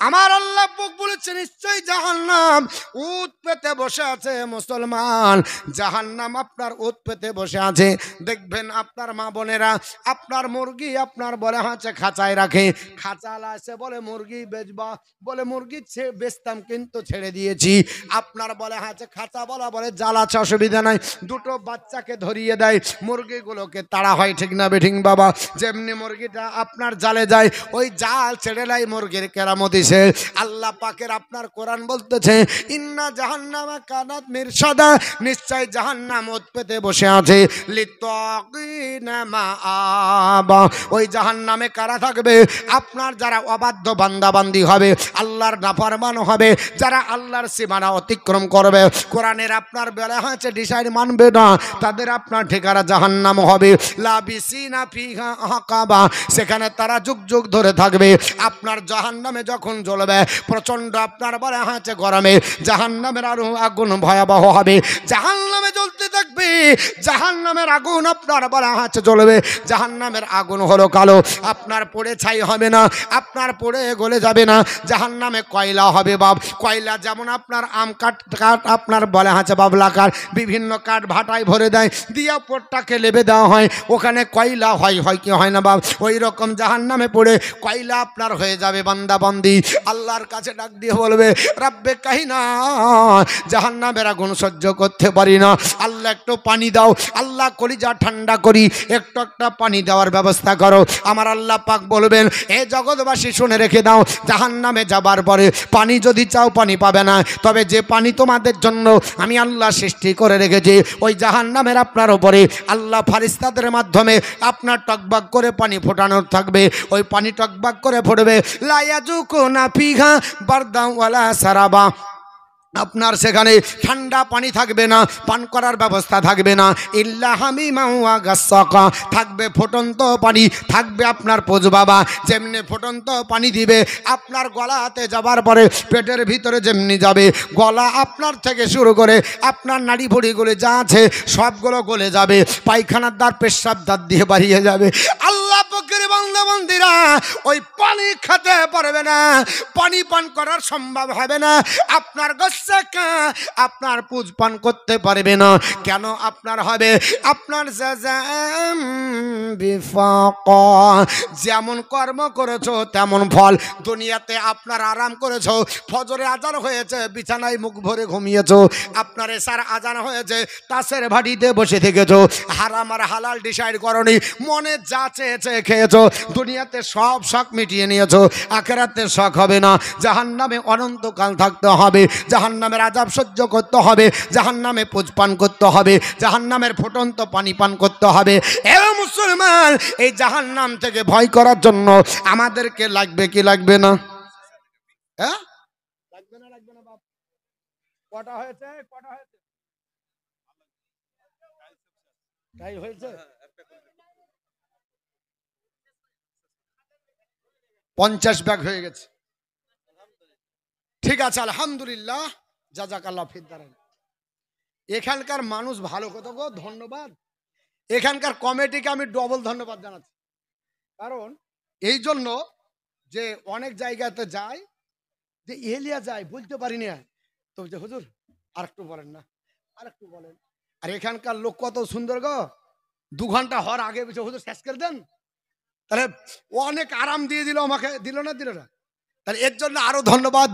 আমার আল্লাহ পাক বলেছে নিশ্চয়ই জাহান্নাম উত পেতে বসে আছে। মুসলমান, জাহান্নাম আপনার উত পেতে বসে আছে। দেখবেন আপনার মা বোনেরা আপনার মুরগি আপনার বলে হাঁচে খাঁচায় রাখে, খাঁচালা এসে বলে মুরগি বেচবা, বলে মুরগি বেচতাম কিন্তু ছেড়ে দিয়েছি। আপনার বলে হাঁচে খাঁচা বলা বলে জাল আছে, অসুবিধা নাই, দুটো বাচ্চাকে ধরিয়ে দেয়, মুরগিগুলোকে তাড়া হয়, ঠিক না বেঠিক বাবা? যেমনি মুরগিটা আপনার জালে যায়, ওই জাল ছেড়ে দেয়, মুরগির কেরামত দিছে। আল্লাহ পাকের আপনার কোরআন বলতেছে ইন্না জাহান্নামা কানাত মিরসাদা, নিশ্চয় জাহান্নাম ওত পেতে বসে আছে। লিত্তাকিনা মাআবা, ওই জাহান্নামে কারা থাকবে? আপনার যারা অবাধ্য বান্দাবান্দি হবে, আল্লাহর নাফরমান হবে, যারা আল্লাহর সীমানা অতিক্রম করবে, কোরআনের আপনার বেলা হয়েছে ডিসাইড মানবে না, তাদের আপনার ঠিকানা জাহান্নাম হবে। লাবিসিনা ফিহা আহকাবা, সেখানে তারা যুগ যুগ ধরে থাকবে। আপনার জাহান্নামে যখন জ্বলবে প্রচন্ড আপনার বলে হাঁচে গরমে, জাহান্নামের আরো আগুন ভয়াবহ হবে, জাহান্নামে জ্বলতে থাকবে, জাহান্নামের আগুন আপনার বলে হাঁচে জ্বলবে। জাহান্নামের আগুন হলো কালো, আপনার পড়ে ছাই হবে না, আপনার পড়ে গলে যাবে না। জাহান্নামে কয়লা হবে বাপ, কয়লা যেমন আপনার আম কাঠ কাঠ আপনার বলে হাঁচে বাবলা কাঠ, বিভিন্ন কাঠ ভাটায় ভরে দেয়, দিয়া পোটটাকে লেবে দেওয়া হয়, ওখানে কয়লা হয়, হয় কি হয় না বাপ? ওই রকম জাহান্নামে পড়ে কয়লা আপনার হয়ে যাবে বান্দা বান্দি। আল্লাহর কাছে ডাক দিয়ে বলবে রাব্বে কাহিনা, জাহান্নামের আগুন সহ্য করতে পারি না, আল্লাহ একটু পানি দাও, আল্লাহ কলিজা ঠান্ডা করি, একটু একটা পানি দেওয়ার ব্যবস্থা করো। আমার আল্লাহ পাক বলবেন এ জগৎবাসী শুনে রেখে দাও, জাহান্নামে যাবার পরে পানি যদি চাও পানি পাবে না, তবে যে পানি তোমাদের জন্য আমি আল্লাহ সৃষ্টি করে রেখেছি, ওই জাহান্নামের আপনার উপরে আল্লাহ ফারিস্তাদের মাধ্যমে আপনার টকবাক করে পানি ফোটানোর থাকবে, ওই পানি টকবাক করে ফুটবে। লা ইয়াজুকুনা ফিহা বারদান ওয়ালা সারাবা, আপনার সেখানে ঠান্ডা পানি থাকবে না, পান করার ব্যবস্থা থাকবে না, ইল্লা হামিমা ওয়া গাসসাকা, থাকবে ফুটন্ত পানি, থাকবে আপনার পোজ বাবা, যেমনি ফুটন্ত পানি দিবে আপনার গলাতে যাবার পরে পেটের ভিতরে যেমনি যাবে, গলা আপনার থেকে শুরু করে আপনার নাড়ি ভুড়িগুলো যা আছে সবগুলো গলে যাবে, পায়খানার দ্বার পেশাব দ্বার দিয়ে বাড়িয়ে যাবে। আল্লাহ পাকের বান্দা বান্দিরা ওই পানি খেতে পারবে না, পানি পান করার সম্ভব হবে না, আপনার আপনার পুজ পান করতে পারবে না। কেন আপনার হবে? আপনার যেমন কর্ম করেছো তেমন ফল। দুনিয়াতে আপনার আরাম করেছো, ফজরে আজান হয়েছে বিছানায় মুখ ভরে ঘুমিয়েছো, আপনার এসার আজান হয়েছে তাসের ভাটিতে বসে থেকেছো, হারাম আর হালাল ডিসাইড করনি, মনে যা চেয়েছে খেয়েছো, দুনিয়াতে সব শখ মিটিয়ে নিয়েছো, আখেরাতে শখ হবে না, জাহান্নামে অনন্তকাল থাকতে হবে, জাহান্নামের আযাব সহ্য করতে হবে, জাহান্নামে পুজ পান করতে হবে, জাহান্নামের ফুটন্ত পানি পান করতে হবে। এ মুসলমান, এই জাহান্নাম থেকে ভয় করার জন্য আমাদেরকে লাগবে কি লাগবে না? হ্যাঁ, লাগবে না, লাগবে না বাপ? কটা হয়েছে? কটা হয়েছে? তাই হয়েছে 50 ব্যাগ হয়ে গেছে। ঠিক আছে, আলহামদুলিল্লাহ, জাযাকাল্লাহ ফিদ দারাইন। এখানকার মানুষ ভালো, কত গো ধন্যবাদ। এখানকার কমিটিকে আমি ডবল ধন্যবাদ জানাচ্ছি। কারণ এই জন্য যে অনেক জায়গাতে যায়, যে এলিয়া যায় বলতে পারি না, তো যে হুজুর আর একটু বলেন না, আর একটু বলেন। আর এখানকার লোক কত সুন্দর গো, 2 ঘন্টা হওয়ার আগে বলছে হুজুর শেষ করে দেন। তাহলে অনেক আরাম দিয়ে দিল আমাকে, দিল না দিল না? তাহলে এর জন্য আরো ধন্যবাদ।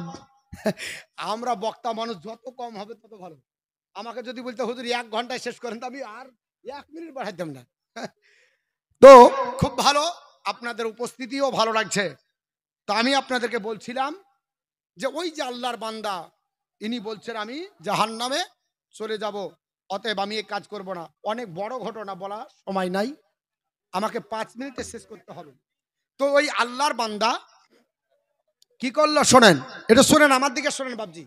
আমরা বক্তা মানুষ, যত কম হবে তত ভালো। আমাকে যদি বলতে হুজুর 1 ঘন্টায় শেষ করেন, তো আমি আর 1 মিনিট বাড়াইতাম না। তো খুব ভালো, আপনাদের উপস্থিতিও ভালো লাগছে। তো আমি আপনাদেরকে বলছিলাম যে ওই যে আল্লাহর বান্দা, ইনি বলছেন আমি জাহান্নামে চলে যাব, অতএব আমি এই কাজ করব না। অনেক বড় ঘটনা, বলা সময় নাই, আমাকে 5 মিনিটে শেষ করতে হবে। তো ওই আল্লাহর বান্দা কি করলো শোনেন, এটা শোনেন, আমার দিকে শোনেন বাবজি।